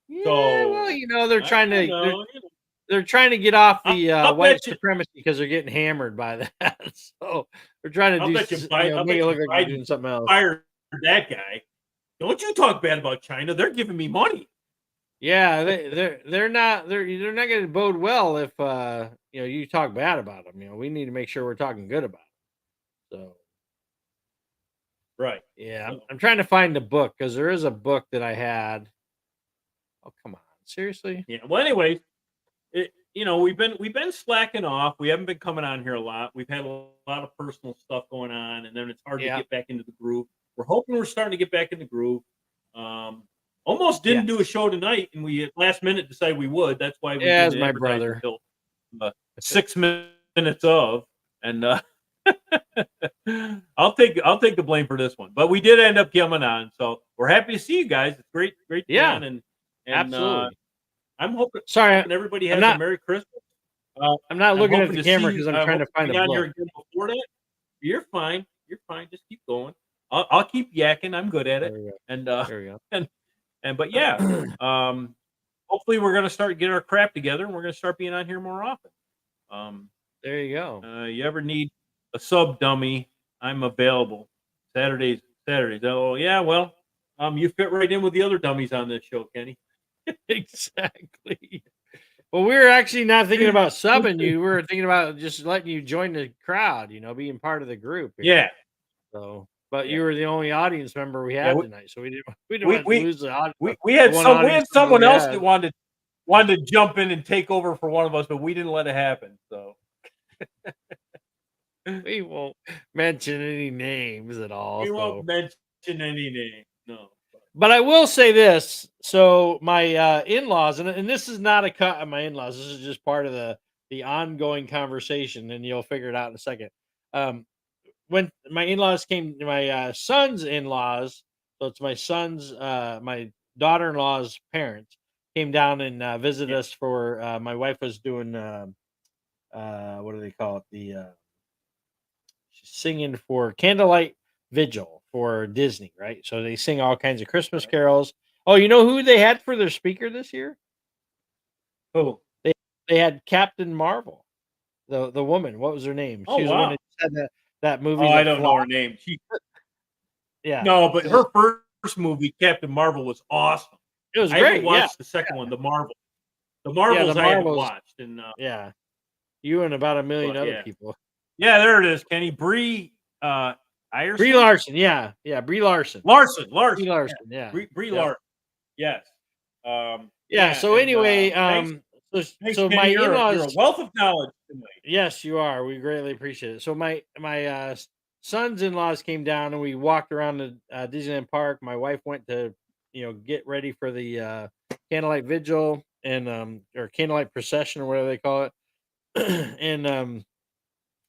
yeah. Well, So they're I trying don't to know. they're trying to get off the I'll white bet you. supremacy because they're getting hammered by that. So they're trying to I'll make it bet you look like they're Biden doing something else. fired that guy. Don't you talk bad about China? They're giving me money. Yeah, they're not going to bode well if you talk bad about them. We need to make sure we're talking good about them. So Right. yeah, So, I'm trying to find the book because there is a book that I had. Oh come on, seriously? yeah. Well, anyways, we've been slacking off. We haven't been coming on here a lot. We've had a lot of personal stuff going on, and then it's hard to Yeah, get back into the groove. We're hoping we're starting to get back in the groove. Almost yeah, didn't do a show tonight, and we at last minute decided we would. That's why we yeah. As didn't my advertise brother. until 6 minutes of, and I'll take the blame for this one. But we did end up coming on, so we're happy to see you guys. It's great to be Yeah, on, and absolutely. I'm hoping Sorry, everybody I'm has a not. Merry Christmas. I'm not I'm looking at hoping the to see camera you. because I'm I trying hope to to find be a on here book. again before that. You're fine. You're fine. Just keep going. I'll keep yakking. I'm good at There it. we go. And There we go. but yeah, hopefully we're gonna start getting our crap together, and we're gonna start being on here more often. Um, There you go. you ever need a sub dummy? I'm available. Saturdays. Oh yeah, well, you fit right in with the other dummies on this show, Kenny. Exactly. Well, we were actually not thinking about subbing you. We were thinking about just letting you join the crowd, being part of the group here. Yeah, So, but yeah, you were the only audience member we yeah. had tonight, so we didn't We want to we lose the we the had one audience member someone we else that had. wanted to jump in and take over for one of us, but we didn't let it happen. So We won't mention any names at all. we So, won't mention any name. No. but I will say this. So my in-laws, and this is not a cut on my in-laws. This is just part of the ongoing conversation, and you'll figure it out in a second. When my in-laws came, my son's in-laws, so it's my daughter-in-law's parents came down and visited Yeah. us for my wife was doing what do they call it? She's singing for candlelight vigil for Disney, right? So they sing all kinds of Christmas Right. carols. Oh, you know who they had for their speaker this year? Oh. They had Captain Marvel, the woman. What was her name? Oh She was the one wow. that said that movie Oh, I that don't know flopped. her name. Yeah, No, but her first movie, Captain Marvel, was awesome. it was I haven't great. Yeah, watched the second one, The Marvel. The yeah, Marvels the I haven't Marvels. watched, and Yeah, you and about a million but other yeah, people. there it is, Kenny Brie Brie Ierson, Larson. Yeah, Brie Larson. Larson, Brie Larson. Yeah. Brie Yep. Larson. Yes. Yeah. So And anyway, thanks, so my Kenny. You're a in-laws. wealth of knowledge tonight. Yes, you are. We greatly appreciate it. So my son's in-laws came down and we walked around the Disneyland Park. My wife went to get ready for the candlelight vigil and or candlelight procession or whatever they call it. And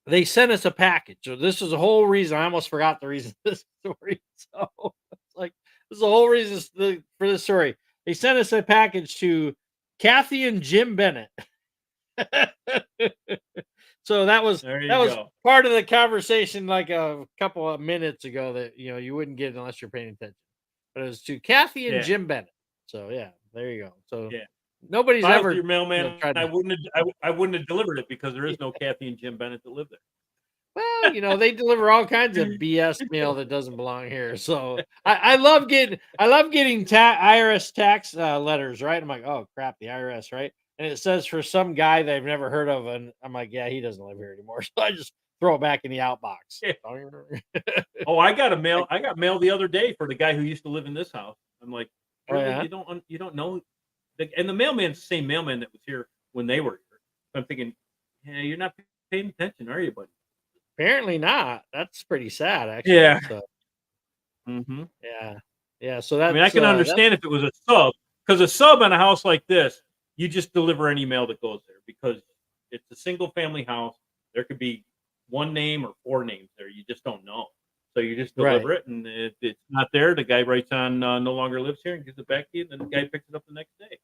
they sent us a package. So this is the whole reason. I almost forgot the reason for this story. So it's like this is the whole reason for this story. They sent us a package to Kathy and Jim Bennett. So that was There you that was go. part of the conversation like a couple of minutes ago that you wouldn't get unless you're paying attention. But it was to Kathy and Yeah. Jim Bennett. So yeah, there you go. So Yeah. nobody's If I was ever your mailman, tried I to. wouldn't have delivered it because there is no Kathy and Jim Bennett that live there. Well, they deliver all kinds of BS mail that doesn't belong here. So I love getting IRS tax letters, right? I'm like, oh crap, the IRS, right? And it says for some guy that I've never heard of, and I'm like, yeah, he doesn't live here anymore. So I just throw it back in the outbox. Yeah. Oh, I got mail the other day for the guy who used to live in this house. I'm like, Oh, really? yeah? You don't know, and the mailman's the same mailman that was here when they were here. So I'm thinking, yeah, you're not paying attention, are you, buddy? Apparently not. That's pretty sad, actually. Yeah. So, Mm-hmm. yeah. So I mean, I that's can understand if it was a sub, because a sub in a house like this, you just deliver any mail that goes there because it's a single family house. There could be one name or four names there. You just don't know. So you just right. deliver it, and if it's not there, the guy writes on no longer lives here and gives it back to you, and then the guy picks it up the next day.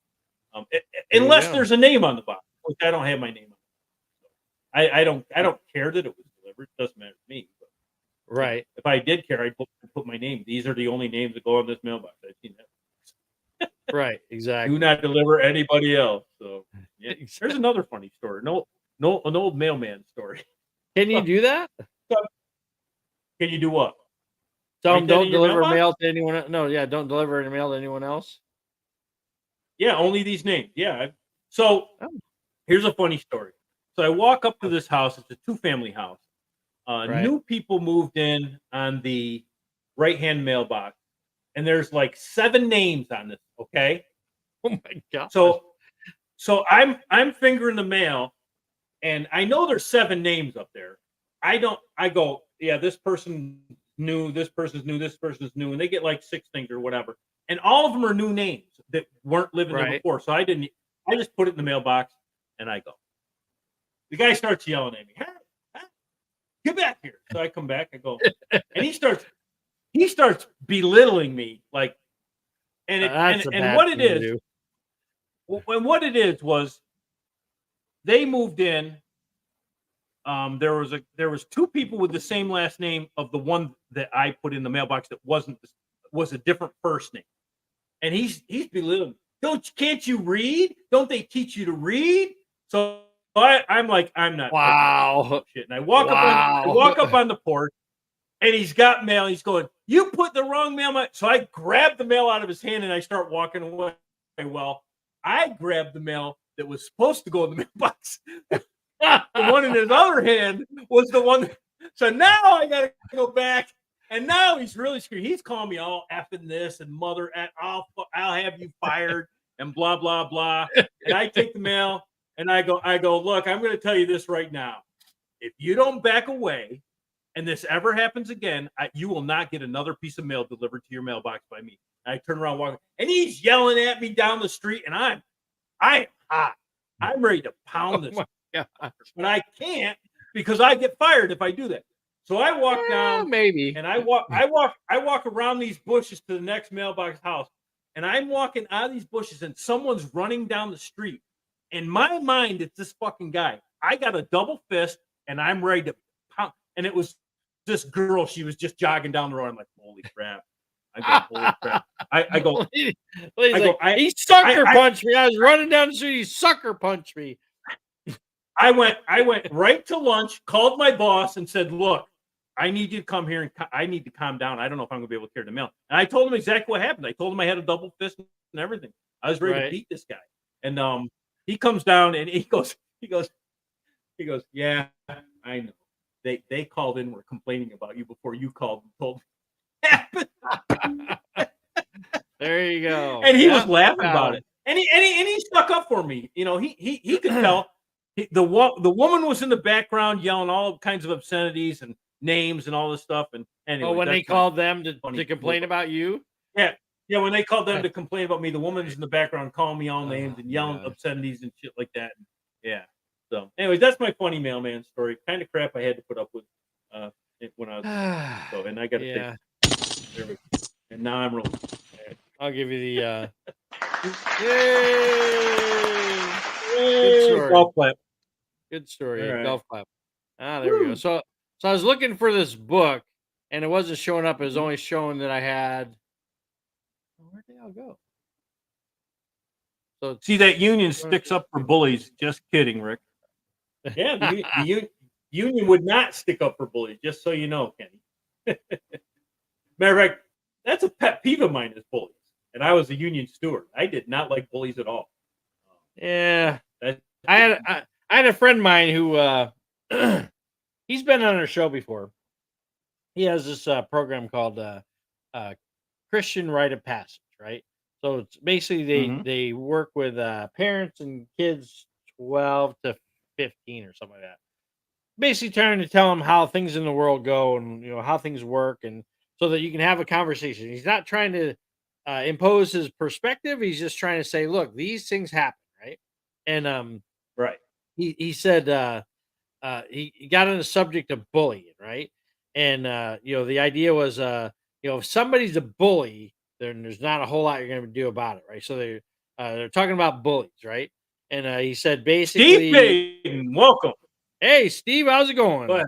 There you Unless go. there's a name on the box, which I don't have my name on. I don't care that it was delivered. It doesn't matter to me. But, Right. if I did care, I'd put my name. These are the only names that go on this mailbox. I've seen that. Right. Do Exactly. not deliver anybody else. So yeah. There's Exactly. another funny story. No, an old mailman story. Can you do that? Can you do what? Tell Write them that don't in your deliver mailbox? mail to anyone. No, yeah, don't deliver any mail to anyone else. Yeah, only these names. Yeah. So Oh. here's a funny story. So I walk up to this house. It's a 2-family house. Right. New people moved in on the right-hand mailbox, and there's like 7 names on this. Okay. Oh my god. So I'm fingering the mail, and I know there's 7 names up there. I go, yeah, this person new, this person's new, this person's new, and they get like 6 things or whatever. And all of them are new names that weren't living there Right. before. So I just put it in the mailbox and I go. The guy starts yelling at me, hey, get back here. So I come back, I go, and he starts belittling me, like, and what it is, and what it is was they moved in. There was 2 people with the same last name of the one that I put in the mailbox that was a different first name, and he's belittling. Can't you read? Don't they teach you to read? So I'm like, I'm not. Wow. Shit. And I walk up on the porch, and he's got mail. He's going, you put the wrong mail. So I grab the mail out of his hand and I start walking away. Well, I grabbed the mail that was supposed to go in the mailbox. The one in his other hand was the one. So now I got to go back. And now he's really screwed. He's calling me all effing this and mother, I'll have you fired and blah, blah, blah. And I take the mail and I go, look, I'm going to tell you this right now. If you don't back away and this ever happens again, you will not get another piece of mail delivered to your mailbox by me. And I turn around, walking, and he's yelling at me down the street, and I'm hot. I'm ready to pound this. But I can't because I get fired if I do that. So I walk down, maybe, and I walk around these bushes to the next mailbox house, and I'm walking out of these bushes, and someone's running down the street. In my mind, it's this fucking guy. I got a double fist, and I'm ready to pound. And it was this girl. She was just jogging down the road. I'm like, holy crap! Holy crap! I go, he sucker punched me. I was running down the street. He sucker punched me. I went right to lunch, called my boss, and said, look, I need you to come here, and I need to calm down. I don't know if I'm going to be able to carry the mail. And I told him exactly what happened. I told him I had a double fist and everything. I was ready to beat this guy. And he comes down and he goes, yeah, I know. They called in, were complaining about you before you called and told me. There you go. And he was laughing about it. And he stuck up for me. You know, he could tell. The woman was in the background yelling all kinds of obscenities and names and all this stuff. And anyway, when they called them to complain about you, yeah, when they called them to complain about me, the woman was in the background calling me all names and yelling obscenities and shit like that. Yeah. So, anyways, that's my funny mailman story. Kind of crap I had to put up with when I was. So, and I got to take. And now I'm really. I'll give you the. Yay! Good story. Golf clap. Good story. Right. Golf clap. There we go. So I was looking for this book, and it wasn't showing up. It was only showing that I had. Where'd they all go? So see, that union sticks up for bullies. Just kidding, Rick. Yeah, the union would not stick up for bullies. Just so you know, Kenny. Matter of fact, that's a pet peeve of mine is bullies. And I was a union steward. I did not like bullies at all. Yeah, I had a friend of mine who he's been on our show before. He has this program called Christian Rite of Passage, right? So it's basically they work with parents and kids 12 to 15 or something like that. basically trying to tell him how things in the world go and how things work, and so that you can have a conversation. He's not trying to impose his perspective. He's just trying to say, look, these things happen, right? And Right. he said he got on the subject of bullying, right? And the idea was if somebody's a bully, then there's not a whole lot you're going to do about it, right? So they're talking about bullies, right? And he said Steve basically, Payton, welcome. "Hey, Steve, how's it Go going? ahead.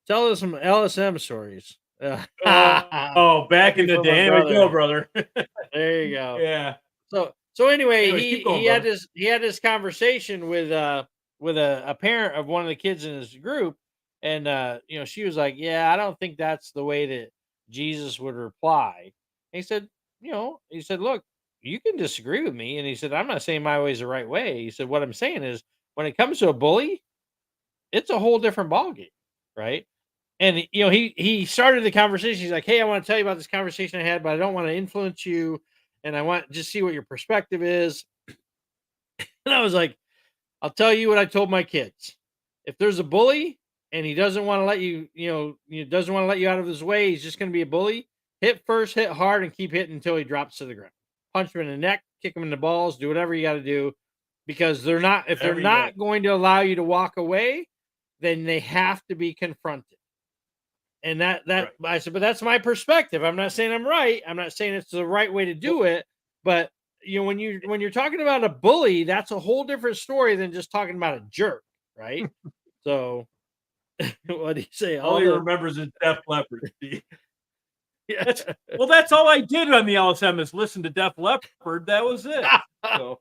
Tell us some LSM stories." Back in Happy the for my day. Anyway, go, brother. brother. There you go. Yeah. So anyway, Anyways, keep going, he had brother. this conversation with a parent of one of the kids in his group, and she was like, "Yeah, I don't think that's the way that Jesus would reply." And he said, "Look, you can disagree with me," and he said, "I'm not saying my way is the right way." He said, "What I'm saying is, when it comes to a bully, it's a whole different ballgame, right?" And he started the conversation. He's like, "Hey, I want to tell you about this conversation I had, but I don't want to influence you, and I want just see what your perspective is." And I was like, "I'll tell you what I told my kids. If there's a bully and he doesn't want to let you, he doesn't want to let you out of his way, he's just going to be a bully. Hit first, hit hard, and keep hitting until he drops to the ground. Punch him in the neck, kick him in the balls, do whatever you got to do, because they're not. If they're Whatever you not got. going to allow you to walk away, then they have to be confronted." And that Right. I said, but that's my perspective. I'm not saying I'm right. I'm not saying it's the right way to do it. But when you're talking about a bully, that's a whole different story than just talking about a jerk, right? So what do you say? All he remembers is Def Leppard. Yeah. Well, that's all I did on the LSM is listen to Def Leppard. That was it. So,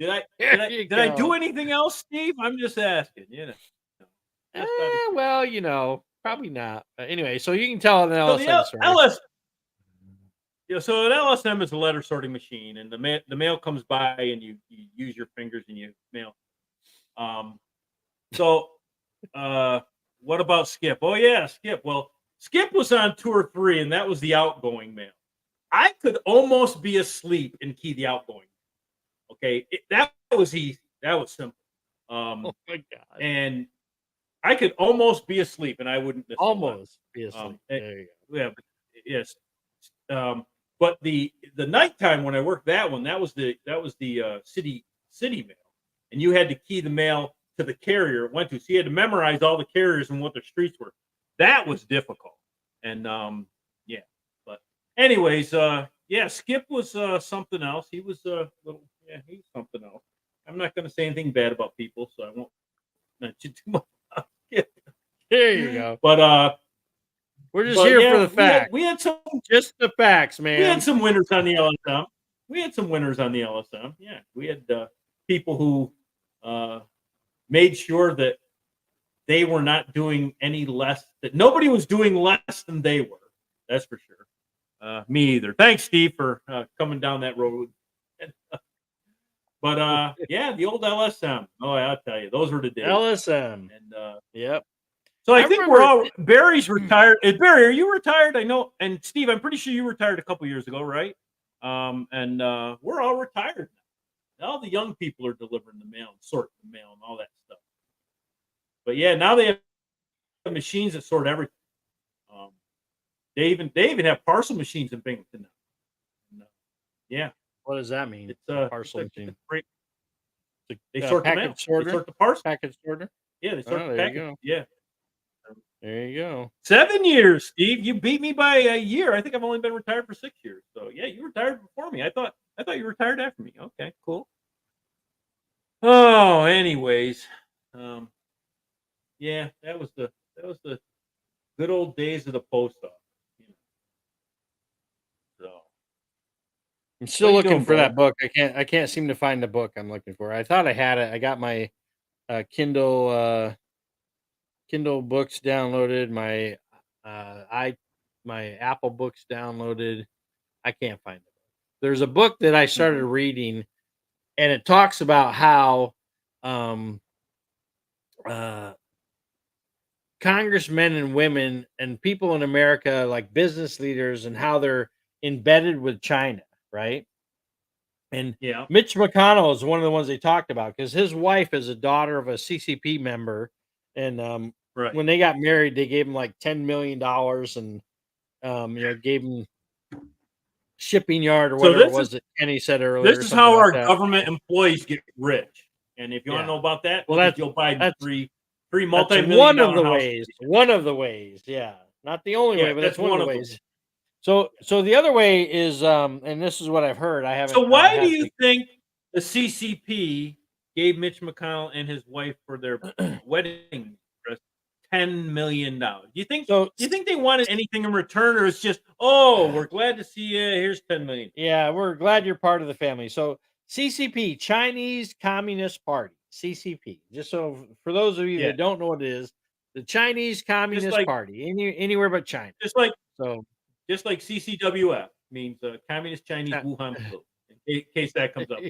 did I do anything else, Steve? I'm just asking. Well, probably not. Anyway, so you can tell an So LSM story. So an LSM is a letter sorting machine, and the mail comes by, and you use your fingers and you mail. So what about Skip? Oh yeah, Skip. Well, Skip was on tour 3, and that was the outgoing mail. I could almost be asleep and key the outgoing. Okay, that was easy. That was simple. Oh my God. And I could almost be asleep, and I wouldn't miss Almost be asleep. There you go. Yeah, but yes. But the nighttime when I worked that one, that was the city mail, and you had to key the mail to the carrier it went to. So you had to memorize all the carriers and what their streets were. That was difficult. And yeah. But anyways, Skip was something else. He was he's something else. I'm not going to say anything bad about people, so I won't mention too much. There you go. But we're just here for the facts. We had some just the facts, man. We had some winners on the LSM. Yeah, we had people who made sure that they were not doing any less. That nobody was doing less than they were. That's for sure. Me either. Thanks, Steve, for coming down that road. But yeah, the old LSM. Oh, I'll tell you, those were the days. LSM. And yep. So I think we're all Barry's retired. Barry, are you retired? I know. And Steve, I'm pretty sure you retired a couple years ago, right? And we're all retired now. All the young people are delivering the mail and sorting the mail and all that stuff. But yeah, now they have machines that sort everything. They even have parcel machines in Binghamton now. And, yeah. What does that mean? It's a parcel machine. They sort the mail. Sorter? They sort the parcel. Package sorter. Yeah, they sort the there package. you go. Yeah. There you go. 7 years, Steve. You beat me by a year. I think I've only been retired for 6 years. So yeah, you retired before me. I thought you retired after me. Okay, cool. Oh, anyways, yeah, that was the good old days of the post office. So I'm still looking for that book. I can't seem to find the book I'm looking for. I thought I had it. I got my Kindle books downloaded, my Apple books downloaded. I can't find it. There's a book that I started reading, and it talks about how congressmen and women and people in America, like business leaders, and how they're embedded with China, right? And Mitch McConnell is one of the ones they talked about because his wife is a daughter of a CCP member, And Right. when they got married, they gave him like $10 million and gave him shipping yard or So whatever it this was is that Kenny said earlier. this or is something how like our that. government employees get rich. And if you want to Yeah. know about that, Well, look at Joe Biden's that's three that's multi-million one of dollar the house. ways. One of the ways, yeah, not the only way, Yeah, but that's that's one of the one of ways. So the other way is, and this is what I've heard. I haven't. So why do had you the- think the CCP gave Mitch McConnell and his wife for their wedding dress $10 million? You think they wanted anything in return, or it's just, oh, we're glad to see you. Here's $10 million. Yeah, we're glad you're part of the family. So CCP, Chinese Communist Party, CCP. Just so for those of you Yeah. that don't know what it is, the Chinese Communist like- Party, anywhere but China. Just like So CCWF means Communist Chinese Yeah. Wuhan flu. In case that comes up.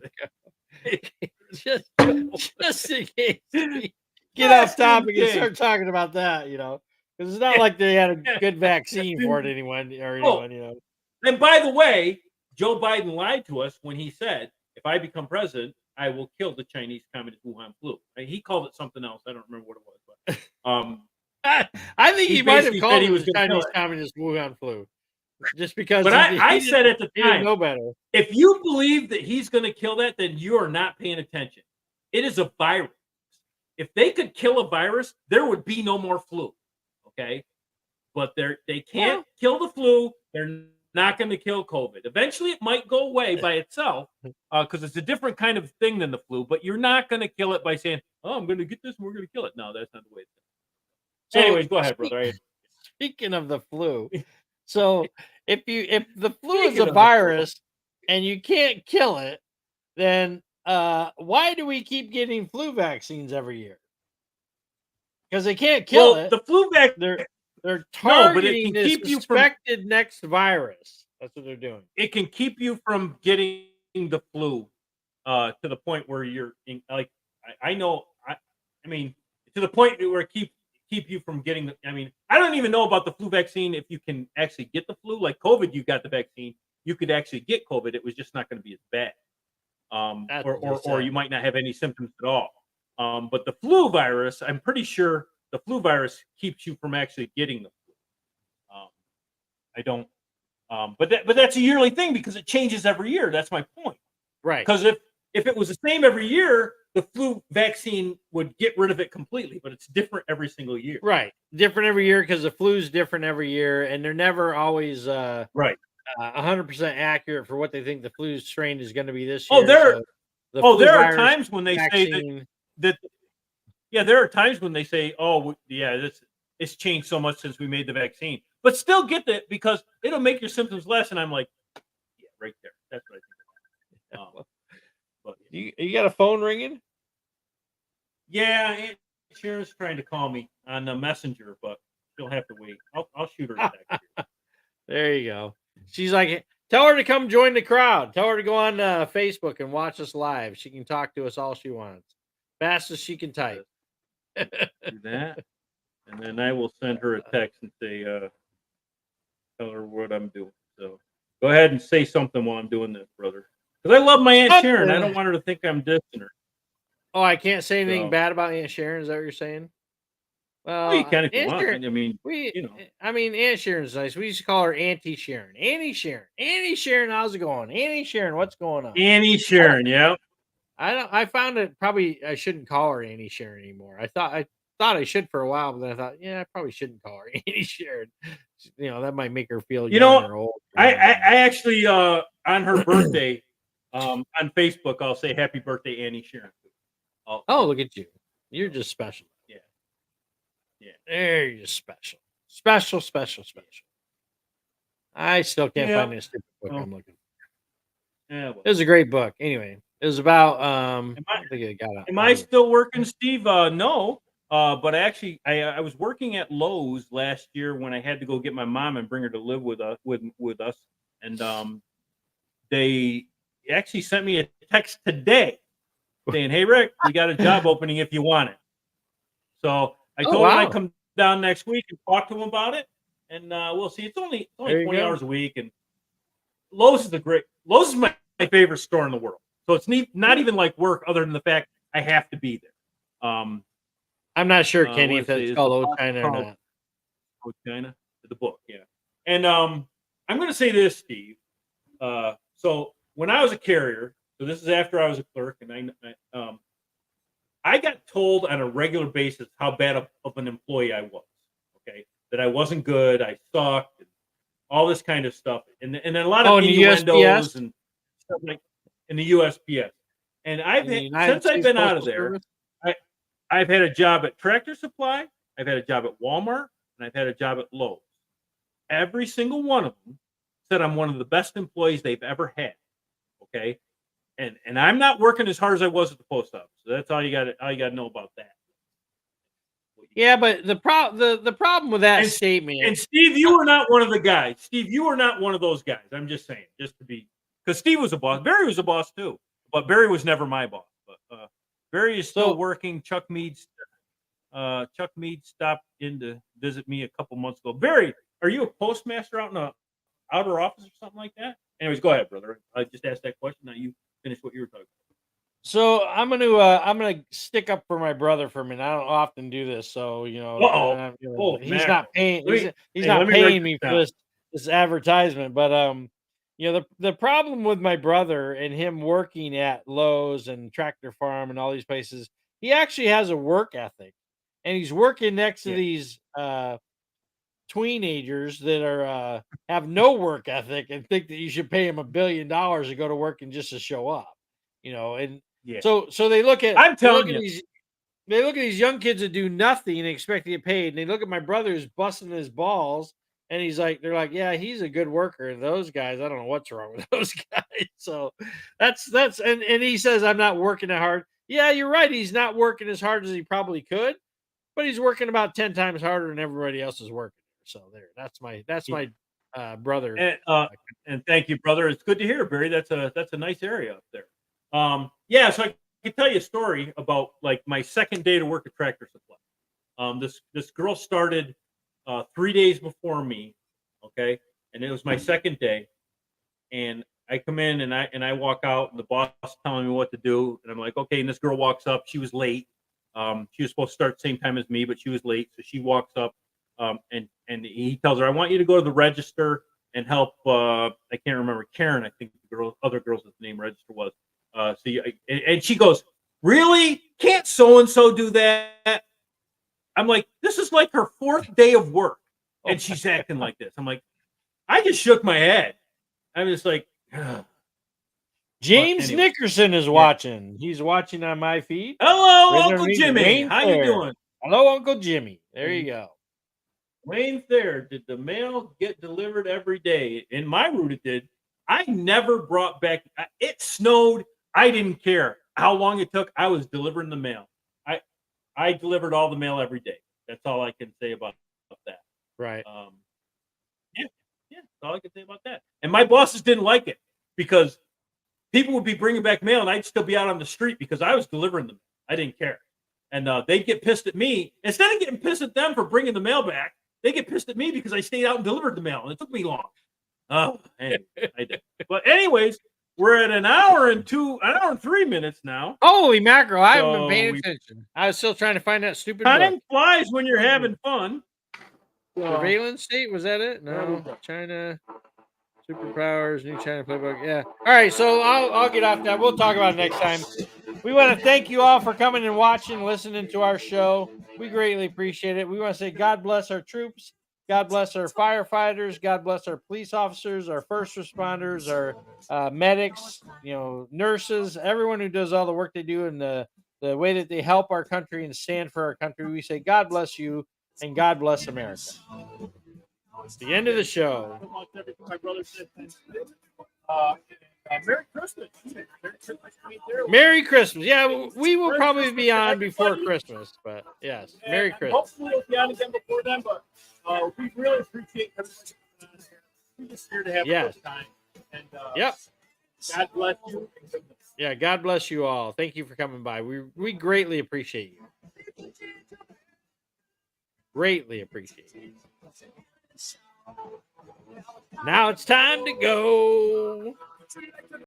just in case we get off Just in topic and case. start talking about that, because it's not like they had a good vaccine for it, anyone. And by the way, Joe Biden lied to us when he said, if I become president, I will kill the Chinese Communist Wuhan flu. He called it something else. I don't remember what it was. But I think he might have basically called said it he was the gonna kill Chinese it. Communist Wuhan flu, just because. But I said at the he didn't time, know better. if you believe that he's going to kill that, then you are not paying attention. It is a virus. If they could kill a virus, there would be no more flu. Okay, but they can't kill the flu. They're not going to kill COVID. Eventually, it might go away by itself because it's a different kind of thing than the flu. But you're not going to kill it by saying, "Oh, I'm going to get this and we're going to kill it." No, that's not the way it's done. So, anyways, go ahead, brother. Speaking of the flu, so if the flu is Speaking a of the virus and you can't kill it, then why do we keep getting flu vaccines every year? Because they can't kill it. The flu vaccine. They're No, but it targeting can the keep you from- suspected next virus. That's what they're doing. It can keep you from getting the flu to the point where you're in, like I mean to the point where it keep you from getting the, I don't even know about the flu vaccine if you can actually get the flu. Like COVID, you got the vaccine, you could actually get COVID. It was just not going to be as bad. Or you might not have any symptoms at all. But the flu virus, I'm pretty sure the flu virus keeps you from actually getting the flu. I don't. But that's a yearly thing because it changes every year. That's my point. Right. Because if it was the same every year, the flu vaccine would get rid of it completely. But it's different every single year. Right. Different every year because the flu's different every year, and they're never always right 100% accurate for what they think the flu strain is going to be this year. There are times when they say that. Yeah, there are times when they say, "Oh, yeah, it's changed so much since we made the vaccine," but still get that because it'll make your symptoms less. And I'm like, yeah, right there. That's what I think. But you got a phone ringing? Yeah, Aunt Sharon's trying to call me on the messenger, but she'll have to wait. I'll shoot her a text. There you go. She's like, tell her to come join the crowd. Tell her to go on Facebook and watch us live. She can talk to us all she wants, fast as she can type. Do that, and then I will send her a text and say, tell her what I'm doing. So go ahead and say something while I'm doing this, brother. Because I love my Aunt Sharon. I don't want her to think I'm dissing her. Oh, I can't say anything bad about Aunt Sharon. Is that what you're saying? Well, you can if you want. Sharon, Aunt Sharon's nice. We used to call her Auntie Sharon. Annie Sharon. Annie Sharon, how's it going? Annie Sharon, what's going on? Annie Sharon, yeah. I found it probably I shouldn't call her Annie Sharon anymore. I thought I should for a while, but then I thought, yeah, I probably shouldn't call her Annie Sharon. That might make her feel young or old. I actually on her birthday on Facebook, I'll say happy birthday, Annie Sharon. Oh, look at you. You're just special. Yeah. There you're just special. Special. I still can't find this stupid book I'm looking for. Yeah, well. It was a great book. Anyway, it was about Am I still working, Steve? No. But actually I was working at Lowe's last year when I had to go get my mom and bring her to live with us. And they actually sent me a text today saying, "Hey Rick, we got a job opening if you want it." So I told him I'd come down next week and talk to him about it. And we'll see. It's only 20 hours a week, and Lowe's is my favorite store in the world. So it's not even like work, other than the fact I have to be there. I'm not sure, Kenny, what if is it? that's It's called the Old book China or called not. Old China, the book, yeah. And I'm going to say this, Steve. So when I was a carrier, so this is after I was a clerk, and I got told on a regular basis how bad of an employee I was. Okay, that I wasn't good, I sucked, and all this kind of stuff, and then a lot Oh, of in the innuendos USPS? and stuff like in the USPS. And I've In the had, United since I've States been out of Postal there, Service? I I've had a job at Tractor Supply, I've had a job at Walmart, and I've had a job at Lowe's. Every single one of them said I'm one of the best employees they've ever had. Okay, and I'm not working as hard as I was at the post office. So that's all you got to know about that. Yeah, but the problem with that And statement, and Steve, you were not one of the guys. Steve, you were not one of those guys. I'm just saying, just to be, because Steve was a boss. Barry was a boss too, but Barry was never my boss. But Barry is still so working. Chuck Mead stopped in to visit me a couple months ago. Barry, are you a postmaster out in a outer office or something like that? Anyways, go ahead, brother. I just asked that question. Now you finish what you were talking so I'm gonna stick up for my brother for a minute. I don't often do this, so about. Uh-oh. Oh, he's not mackerel. paying. Let me He's Hey, let not me write paying this me for down. this advertisement. But the problem with my brother and him working at Lowe's and Tractor Farm and all these places, he actually has a work ethic, and he's working next to Yeah. these teenagers that are have no work ethic and think that you should pay him $1 billion to go to work and just to show up, and Yeah. so they look at I'm telling you. these young kids that do nothing and expect to get paid, and they look at my brother who's busting his balls, and they're like, yeah, he's a good worker, and those guys, I don't know what's wrong with those guys. So that's and he says I'm not working that hard. Yeah, you're right, he's not working as hard as he probably could, but he's working about 10 times harder than everybody else is working. So there, that's Yeah. my brother. And thank you, brother. It's good to hear, Barry. That's a nice area up there. Yeah, so I can tell you a story about like my second day to work at Tractor Supply. This girl started 3 days before me, okay, and it was my second day, and I come in and I walk out, and the boss is telling me what to do, and I'm like, okay, and this girl walks up. She was late. She was supposed to start the same time as me, but she was late, so she walks up, and he tells her, I want you to go to the register and help. I can't remember, Karen, I think the other girl's name register was. And she goes, really? Can't so and so do that? I'm like, this is like her fourth day of work, and she's acting like this. I'm like, I just shook my head. I'm just like, ugh. James anyway, Nickerson is watching. He's watching on my feed. hello, Right Uncle underneath Jimmy. Wayne How Thayer. you doing? Hello, Uncle Jimmy. There you go. Wayne's there. Did the mail get delivered every day? In my route, it did. I never brought back. It snowed. I didn't care how long it took. I was delivering the mail. I delivered all the mail every day. That's all I can say about that. Right. Yeah, that's all I can say about that. And my bosses didn't like it because people would be bringing back mail, and I'd still be out on the street because I was delivering them. I didn't care, and they'd get pissed at me instead of getting pissed at them for bringing the mail back. They get pissed at me because I stayed out and delivered the mail, and it took me long. Oh, anyway, I did. But anyways, we're at an hour and 3 minutes now. Holy mackerel! I haven't been So paying attention. I was still trying to find that stupid time book. flies when you're having fun. Surveillance state, was that it? No, China superpowers, new China playbook. Yeah. All right, so I'll get off that. We'll talk about it next time. We want to thank you all for coming and watching, listening to our show. We greatly appreciate it. We want to say God bless our troops. God bless our firefighters. God bless our police officers, our first responders, our medics, nurses, everyone who does all the work they do and the way that they help our country and stand for our country. We say God bless you and God bless America. It's the end of the show. My brother said, Merry Christmas. Merry Christmas. Yeah, we will probably be on before Christmas, but yes, Merry Christmas. Hopefully we'll be on again before then, but we really appreciate everybody. We're just here to have a good time. And yep. God bless you. Yeah, God bless you all. Thank you for coming by. We greatly appreciate you. Greatly appreciate you. Now it's time to go.